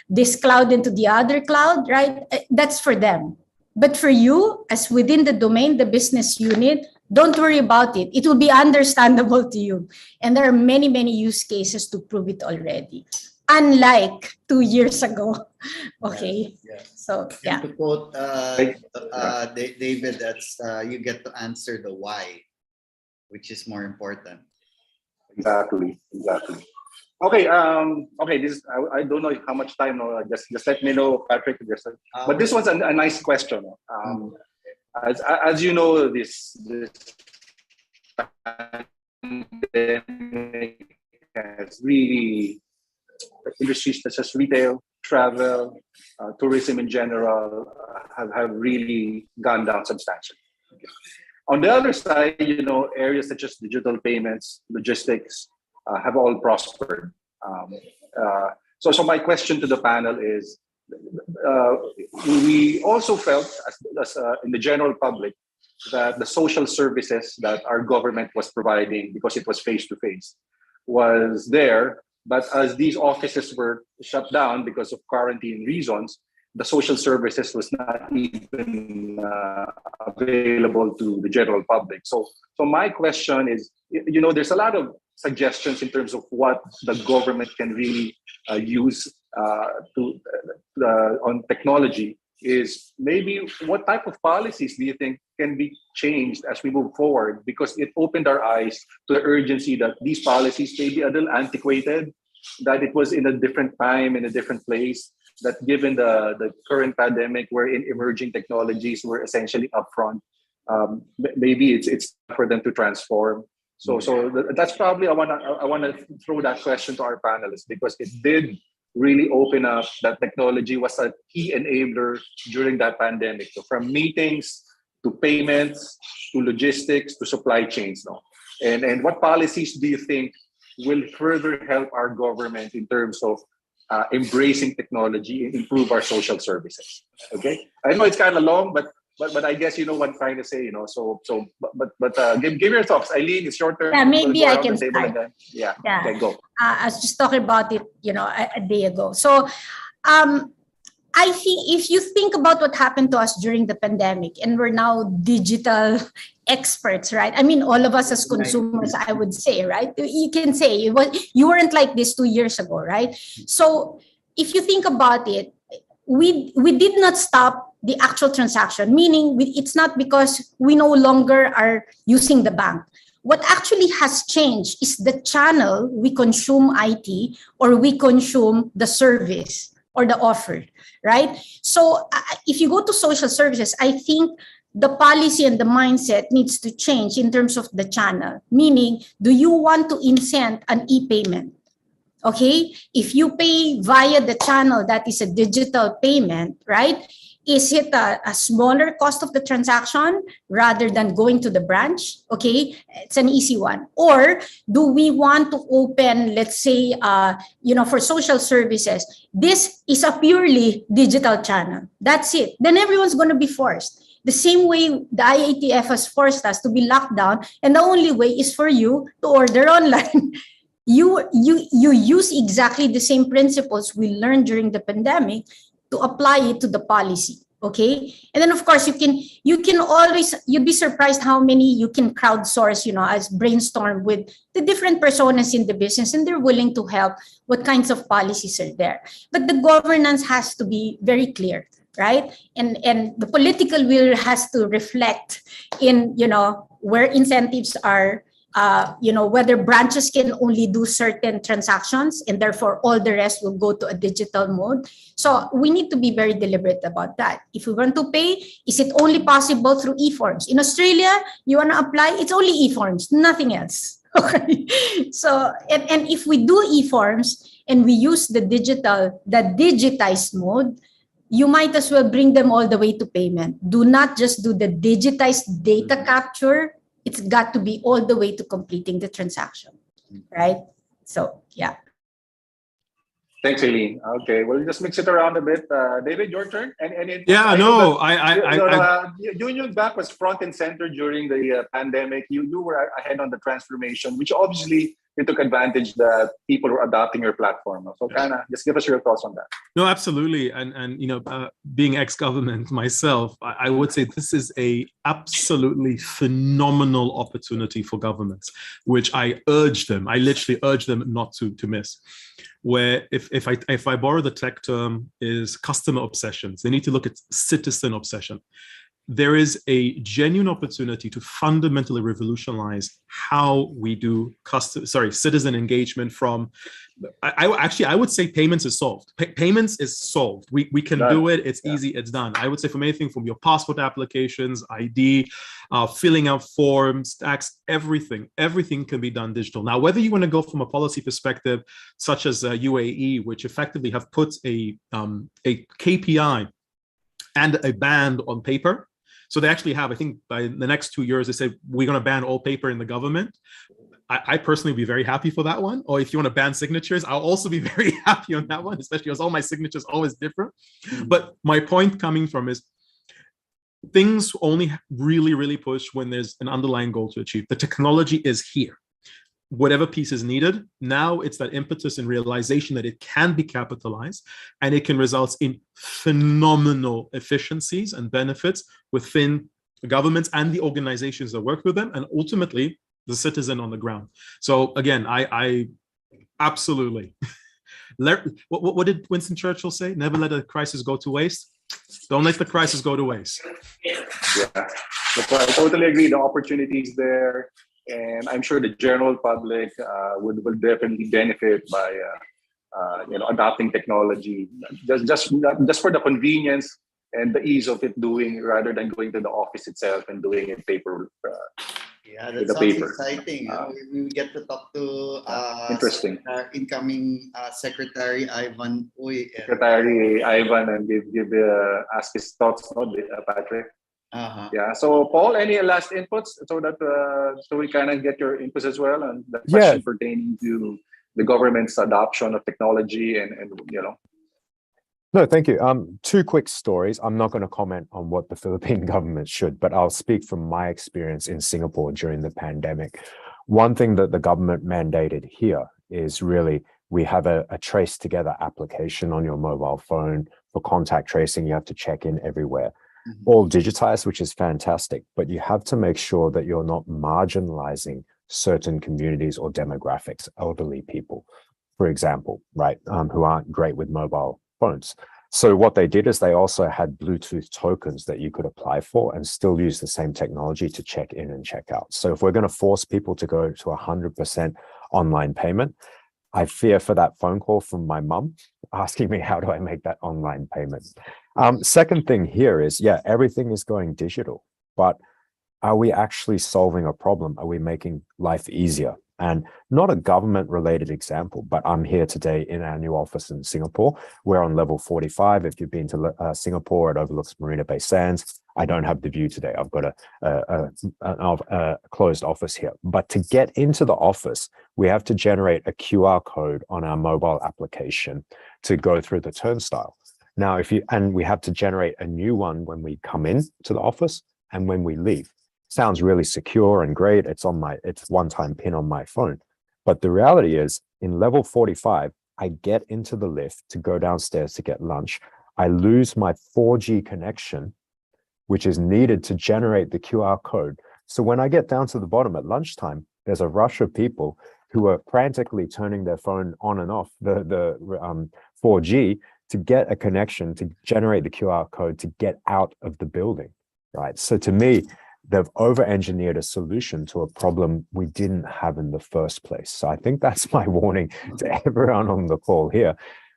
G: this cloud into the other cloud, right? That's for them. But for you, as within the domain, the business unit, don't worry about it. It will be understandable to you. And there are many, many use cases to prove it already. Unlike 2 years ago. Okay.
A: Yes.
G: So, yeah.
A: And to quote David, that's you get to answer the why, which is more important.
N: Exactly. Okay. This I don't know how much time. No, just let me know, Patrick. But this one's a nice question. As you know, this pandemic has really industries such as retail, travel, tourism in general have really gone down substantially. On the other side, areas such as digital payments, logistics have all prospered. So my question to the panel is, we also felt as in the general public that the social services that our government was providing, because it was face-to-face, was there. But as these offices were shut down because of quarantine reasons, the social services was not even available to the general public. So my question is, there's a lot of suggestions in terms of what the government can really use on technology. Is maybe what type of policies do you think can be changed as we move forward? Because it opened our eyes to the urgency that these policies may be a little antiquated, that it was in a different time, in a different place, that given the current pandemic, wherein emerging technologies were essentially upfront, maybe it's for them to transform. So that's probably I want to throw that question to our panelists, because it did really open up that technology was a key enabler during that pandemic. So from meetings to payments to logistics to supply chains. And what policies do you think will further help our government in terms of embracing technology and improve our social services? Okay, I know it's kind of long, but I guess you know what I'm trying to say. Give your thoughts, Eileen. It's your turn.
G: Yeah, maybe I can start.
N: Yeah. Okay, go.
G: I was just talking about it, a day ago. So, I think if you think about what happened to us during the pandemic, and we're now digital experts, right? I mean, all of us as consumers, I would say, right? You can say you weren't like this 2 years ago, right? So if you think about it, we did not stop the actual transaction, meaning it's not because we no longer are using the bank. What actually has changed is the channel we consume IT, or we consume the service or the offer, right? So if you go to social services, I think the policy and the mindset needs to change in terms of the channel. Meaning, do you want to incent an e-payment? Okay, if you pay via the channel that is a digital payment, right? Is it a smaller cost of the transaction rather than going to the branch? Okay, it's an easy one. Or do we want to open, let's say, for social services, this is a purely digital channel. That's it. Then everyone's going to be forced. The same way the IATF has forced us to be locked down, and the only way is for you to order online. You use exactly the same principles we learned during the pandemic to apply it to the policy, okay? And then of course you'd be surprised how many you can crowdsource, as brainstorm with the different personas in the business, and they're willing to help what kinds of policies are there. But the governance has to be very clear, right? And the political will has to reflect in, where incentives are whether branches can only do certain transactions and therefore all the rest will go to a digital mode. So we need to be very deliberate about that. If we want to pay, is it only possible through e-forms? In Australia, you want to apply, it's only e-forms, nothing else. Okay. So, and if we do e-forms and we use the digitized mode, you might as well bring them all the way to payment. Do not just do the digitized data capture. It's got to be all the way to completing the transaction, right? So, yeah.
N: Thanks, Aileen. Okay, we'll just mix it around a bit. David, your turn.
M: Yeah, no,
N: Union Bank was front and center during the pandemic. You were ahead on the transformation, which obviously you took advantage that people were adopting your platform. So kind of just give us your thoughts on that.
M: No, absolutely. And being ex-government myself, I would say this is a absolutely phenomenal opportunity for governments, which I literally urge them not to miss. Where if I borrow the tech term is customer obsessions, they need to look at citizen obsession. There is a genuine opportunity to fundamentally revolutionize how we do citizen engagement from, I would say payments is solved. Payments is solved. We can do it. It's easy. It's done. I would say from anything from your passport applications, ID, filling out forms, tax, everything can be done digital. Now, whether you want to go from a policy perspective, such as UAE, which effectively have put a KPI and a band on paper. So they actually have, I think by the next 2 years, they say, we're going to ban all paper in the government. I personally would be very happy for that one. Or if you want to ban signatures, I'll also be very happy on that one, especially as all my signatures are always different. But my point coming from is things only really, really push when there's an underlying goal to achieve. The technology is here. Whatever piece is needed, now it's that impetus and realization that it can be capitalized and it can result in phenomenal efficiencies and benefits within the governments and the organizations that work with them, and ultimately the citizen on the ground. So again, I absolutely. What did Winston Churchill say? Never let a crisis go to waste. Don't let the crisis go to waste.
N: Yeah, I totally agree. The opportunities there. And I'm sure the general public will definitely benefit by adopting technology just for the convenience and the ease of it doing, rather than going to the office itself and doing it paper.
A: Yeah, that sounds exciting. We get to talk to
N: interesting
A: incoming Secretary Ivan Uy.
N: Secretary Ivan, and ask his thoughts, Patrick. Yeah. So, Paul, any last inputs so that so we kind of get your inputs as well, and the question pertaining to the government's adoption of technology and
E: No, thank you. 2 quick stories. I'm not going to comment on what the Philippine government should, but I'll speak from my experience in Singapore during the pandemic. One thing that the government mandated here is really we have a trace together application on your mobile phone for contact tracing. You have to check in everywhere. All digitized, which is fantastic, but you have to make sure that you're not marginalizing certain communities or demographics, elderly people, for example, right, who aren't great with mobile phones. So what they did is they also had Bluetooth tokens that you could apply for and still use the same technology to check in and check out. So if we're going to force people to go to 100% online payment, I fear for that phone call from my mum asking me, how do I make that online payment? Second thing here is, everything is going digital, but are we actually solving a problem? Are we making life easier? And not a government related example, but I'm here today in our new office in Singapore. We're on level 45. If you've been to Singapore, it overlooks Marina Bay Sands. I don't have the view today. I've got a closed office here. But to get into the office, we have to generate a QR code on our mobile application to go through the turnstile. Now, we have to generate a new one when we come in to the office and when we leave. Sounds really secure and great. It's one-time pin on my phone. But the reality is, in level 45, I get into the lift to go downstairs to get lunch. I lose my 4G connection, which is needed to generate the QR code. So when I get down to the bottom at lunchtime, there's a rush of people who are frantically turning their phone on and off the 4G to get a connection to generate the QR code to get out of the building, right? So to me, they've over-engineered a solution to a problem we didn't have in the first place. So I think that's my warning to everyone on the call here,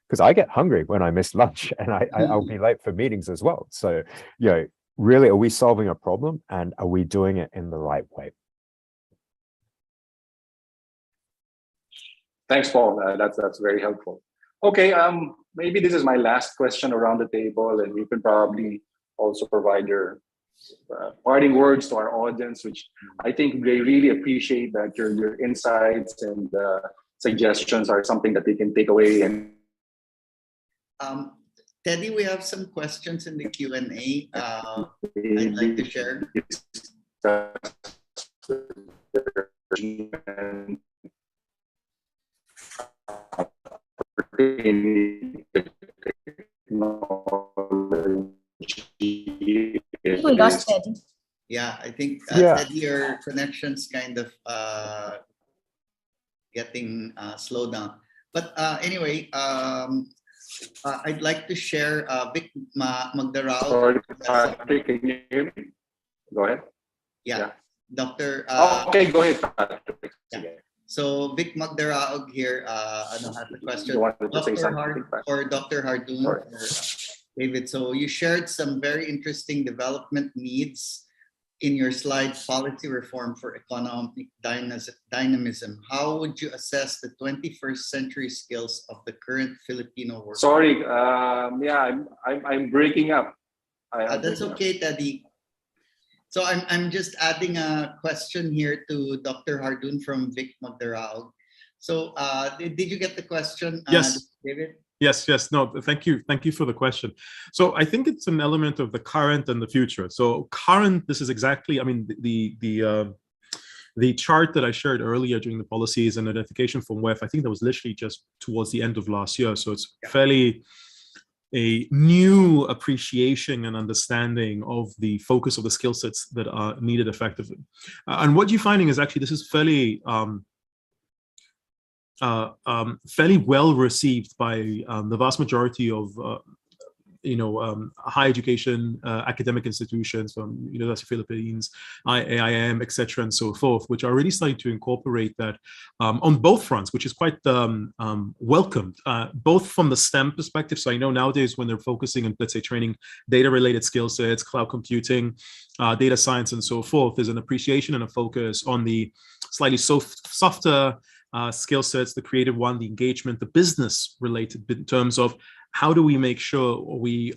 E: because I get hungry when I miss lunch, and I'll be late for meetings as well. So, you know, really, are we solving a problem, and are we doing it in the right way?
N: Thanks, Paul. That's very helpful. Okay, maybe this is my last question around the table, and you can probably also provide your parting words to our audience, which I think they really appreciate that your insights and suggestions are something that they can take away. And
A: Teddy, we have some questions in the Q&A. I'd like to share.
G: We lost Teddy.
A: Yeah, I think Teddy, your connection's kind of getting slowed down. But anyway, I'd like to share Vic Magdarao.
N: Sorry, Patrick, can you hear me? Go ahead.
A: Yeah. Dr.
N: Okay, go ahead, Patrick.
A: Yeah. So Vic Magdarao here has a question.
N: You wanted to say something,
A: or Dr. HARDOON or David. So you shared some very interesting development needs in your slide, policy reform for economic dynamism. How would you assess the 21st century skills of the current Filipino workforce?
N: Sorry, yeah, I'm breaking up.
A: That's okay, Teddy. So I'm just adding a question here to Dr. HARDOON from Vic Magdarao. So did you get the question,
M: Yes.
A: David?
M: Yes, no, thank you for the question. So I think it's an element of the current and the future. So current, this is exactly, I mean, the chart that I shared earlier during the policies and identification from WEF, I think that was literally just towards the end of last year. So it's fairly a new appreciation and understanding of the focus of the skill sets that are needed effectively. And what you're finding is actually this is fairly well received by the vast majority of higher education academic institutions from University of Philippines, AIM, etc., and so forth, which are really starting to incorporate that on both fronts, which is quite welcomed, both from the STEM perspective. So I know nowadays when they're focusing on, let's say, training data-related skill sets, cloud computing, data science, and so forth, there's an appreciation and a focus on the slightly softer skill sets, the creative one, the engagement, the business related in terms of how do we make sure we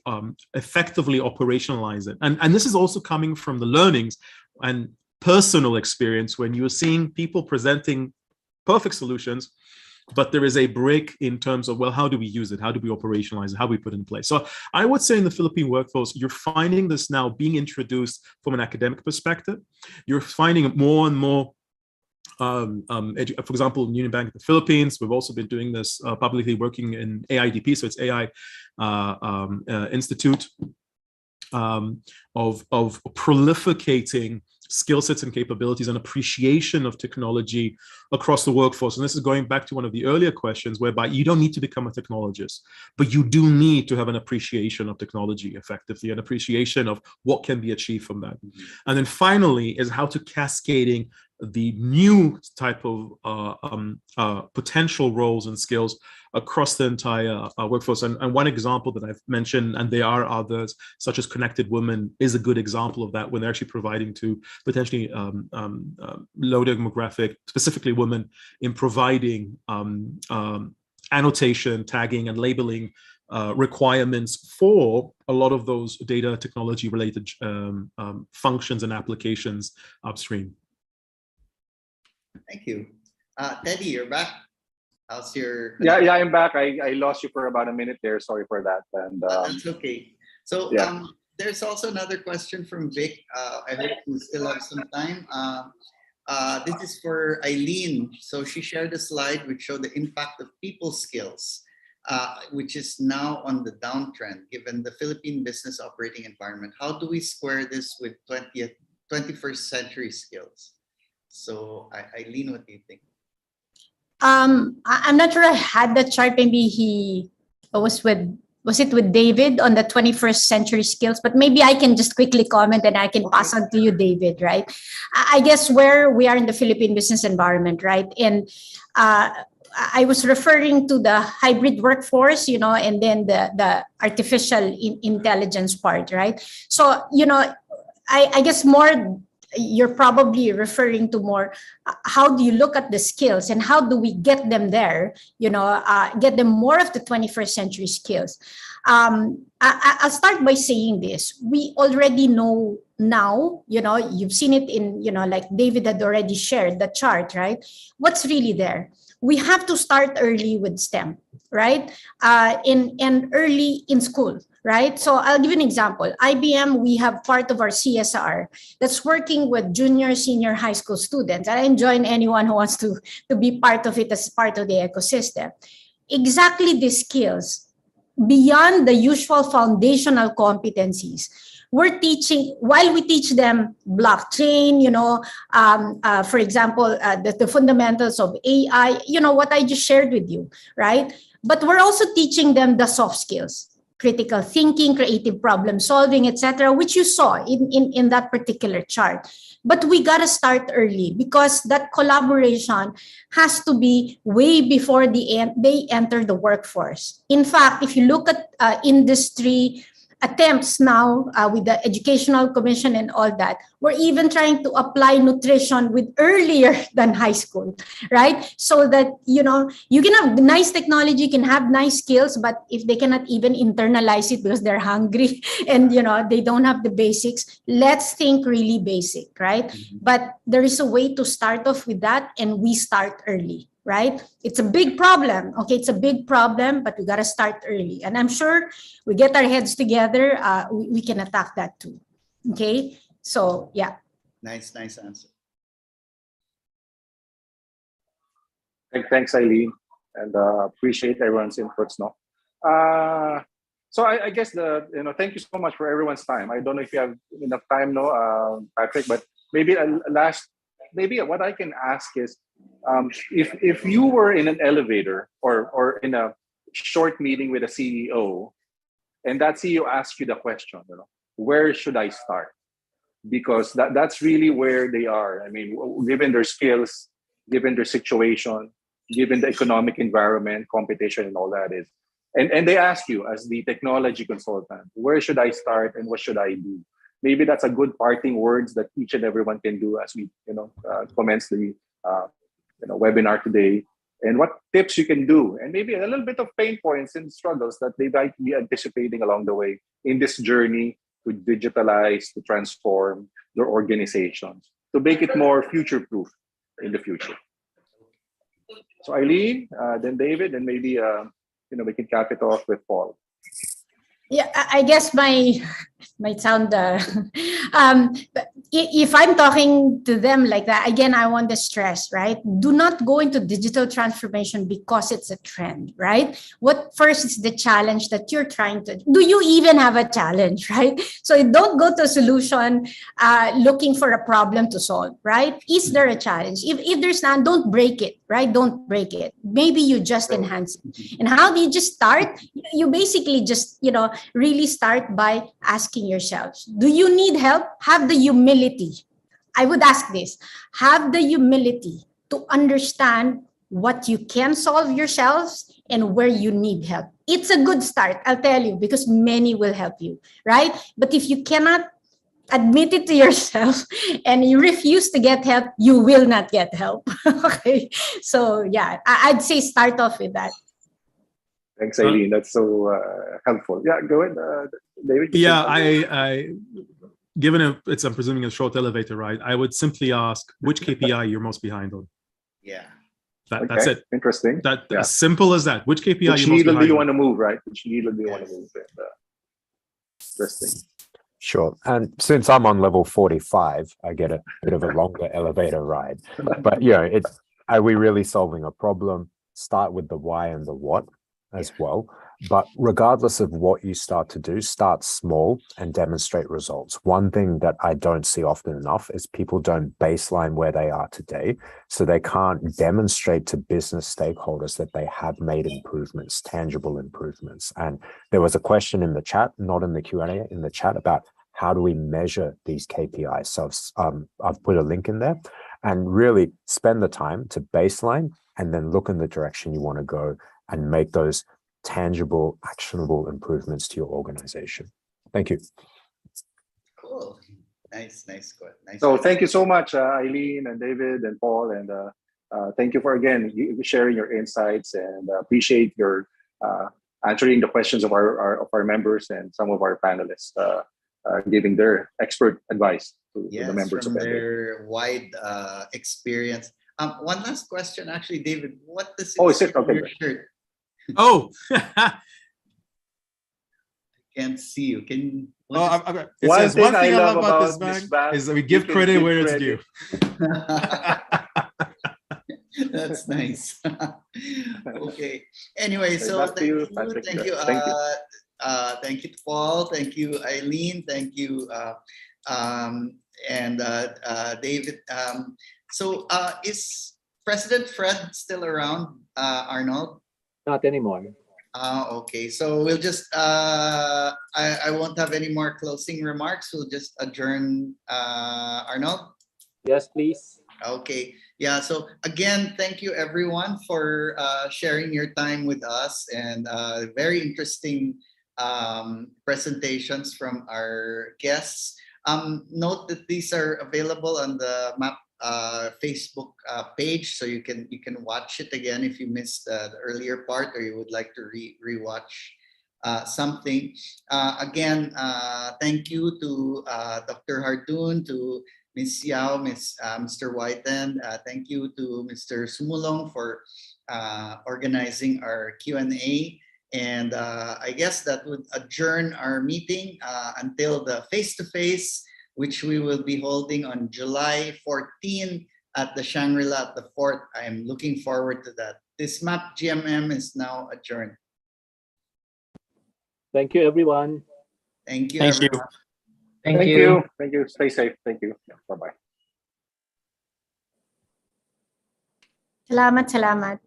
M: effectively operationalize it. And this is also coming from the learnings and personal experience when you're seeing people presenting perfect solutions, but there is a break in terms of, well, how do we use it? How do we operationalize it? How do we put it in place? So I would say in the Philippine workforce, you're finding this now being introduced from an academic perspective. You're finding more and more for example, Union Bank of the Philippines, we've also been doing this publicly, working in AIDP, so it's AI Institute, of prolificating skill sets and capabilities and appreciation of technology across the workforce. And this is going back to one of the earlier questions, whereby you don't need to become a technologist, but you do need to have an appreciation of technology effectively, an appreciation of what can be achieved from that. And then finally is how to cascading the new type of potential roles and skills across the entire workforce. And one example that I've mentioned, and there are others, such as Connected Women, is a good example of that, when they're actually providing to potentially low demographic, specifically women, in providing annotation, tagging, and labeling requirements for a lot of those data technology related functions and applications upstream.
A: Thank you. Teddy, you're back. How's your...
N: Yeah, I'm back. I lost you for about a minute there. Sorry for that. And
A: that's okay. So there's also another question from Vic. I hope we still have some time. This is for ICT. So she shared a slide which showed the impact of people skills, which is now on the downtrend given the Philippine business operating environment. How do we square this with 21st century skills? So ICT, what do you think?
G: I'm not sure I had the chart. Maybe he was with was it with David on the 21st century skills? But maybe I can just quickly comment and I can pass on to you, David, right? I guess where we are in the Philippine business environment, right? And I was referring to the hybrid workforce, and then the artificial intelligence part, right? So, I guess more, you're probably referring to more, how do you look at the skills and how do we get them there, get them more of the 21st century skills. I'll start by saying this. We already know now, you've seen it in, like David had already shared the chart, right? What's really there? We have to start early with STEM, right? And early in school, right? So I'll give you an example. IBM, we have part of our CSR that's working with junior, senior high school students. And I join anyone who wants to be part of it as part of the ecosystem. Exactly these skills, beyond the usual foundational competencies, we're teaching, while we teach them blockchain, for example, the fundamentals of AI, what I just shared with you, right? But we're also teaching them the soft skills, critical thinking, creative problem solving, etc., which you saw in that particular chart. But we got to start early because that collaboration has to be way before they enter the workforce. In fact, if you look at industry attempts now with the Educational Commission and all that, we're even trying to apply nutrition with earlier than high school, right? So that, you can have nice technology, can have nice skills, but if they cannot even internalize it because they're hungry and, they don't have the basics, let's think really basic, right? Mm-hmm. But there is a way to start off with that, and we start early. Right? It's a big problem. Okay, it's a big problem, but we got to start early. And I'm sure we get our heads together, we can attack that too. Okay, so yeah.
A: Nice answer.
N: Thanks, Eileen, and appreciate everyone's inputs. No, so I guess thank you so much for everyone's time. I don't know if you have enough time, Patrick, but maybe maybe what I can ask is, if you were in an elevator or in a short meeting with a CEO, and that CEO asks you the question, where should I start? Because that's really where they are. I mean, given their skills, given their situation, given the economic environment, competition, and all that is. And they ask you as the technology consultant, where should I start and what should I do? Maybe that's a good parting words that each and everyone can do as we, commence the webinar today, and what tips you can do, and maybe a little bit of pain points and struggles that they might be anticipating along the way in this journey to digitalize, to transform their organizations, to make it more future-proof in the future. So Eileen, then David, and maybe we can cap it off with Paul.
G: Yeah, I guess might sound if I'm talking to them like that, again, I want to stress, right? Do not go into digital transformation because it's a trend, right? What first is the challenge that you're trying to, do you even have a challenge, right? So don't go to a solution looking for a problem to solve, right? Is there a challenge? If there's none, don't break it, right? Don't break it. Maybe you just enhance it. And how do you just start? You basically just, really start by asking yourselves, do you need help? Have the humility. I would ask this, have the humility to understand what you can solve yourselves and where you need help. It's a good start, I'll tell you, because many will help you, right? But if you cannot admit it to yourself and you refuse to get help, you will not get help. Okay, so yeah, I'd say start off with that.
N: Thanks, Eileen. That's so helpful. Yeah, go ahead, David.
M: Yeah, I given I'm presuming a short elevator ride, I would simply ask which KPI you're most behind on.
A: Yeah.
M: That's it.
N: Interesting.
M: As simple as that. Which KPI
N: which
M: you're most
N: needle
M: behind
N: do you
M: on?
N: want to move, right? Which needle do you want to move? Interesting.
E: Sure. And since I'm on level 45, I get a bit of a longer elevator ride. But are we really solving a problem? Start with the why and the what as well. But regardless of what you start to do, start small and demonstrate results. One thing that I don't see often enough is people don't baseline where they are today. So they can't demonstrate to business stakeholders that they have made improvements, tangible improvements. And there was a question in the chat, not in the Q&A, in the chat about how do we measure these KPIs? So I've put a link in there, and really spend the time to baseline and then look in the direction you want to go and make those tangible, actionable improvements to your organization. Thank you.
A: Cool. Nice.
N: So thank you so much, Eileen and David and Paul, and thank you for again sharing your insights, and appreciate your answering the questions of our members and some of our panelists, giving their expert advice to the members
A: from
N: of
A: their wide experience. One last question, actually, David. What does
N: is it okay?
A: Your shirt?
M: Oh,
A: Can't see you. Can
M: it
N: One
M: says
N: thing
M: one thing
N: I
M: I
N: love
M: love about
N: about
M: this
N: this
M: bag
N: bag,
M: is that we
N: you
M: give
N: can
M: credit
N: give
M: where it's
N: credit.
M: due.
A: That's nice. Okay. Anyway, so
N: Back to
A: thank
N: you,
A: you,
N: Patrick.
A: thank you,
N: Thank you.
A: thank you to Paul, thank you, Eileen, thank you, and David. So is President Fred still around, Arnold?
B: Not anymore.
A: Okay, so we'll just I won't have any more closing remarks. We'll just adjourn, Arnold.
B: Yes, please.
A: Okay. Yeah. So again, thank you everyone for sharing your time with us, and very interesting presentations from our guests. Note that these are available on the MAP Facebook page, so you can watch it again if you missed the earlier part, or you would like to rewatch something. Again, thank you to Dr. Hardoon, to Ms. Yao, Mr. Whiten. Thank you to Mr. Sumulong for organizing our Q&A. And I guess that would adjourn our meeting until the face-to-face, which we will be holding on July 14 at the Shangri-La at the Fort. I am looking forward to that. This MAP GMM is now adjourned.
B: Thank you, everyone.
A: Thank you,
J: Thank you.
A: everyone.
N: Thank you. Thank you. Stay safe. Thank you. Bye-bye.
G: Salamat.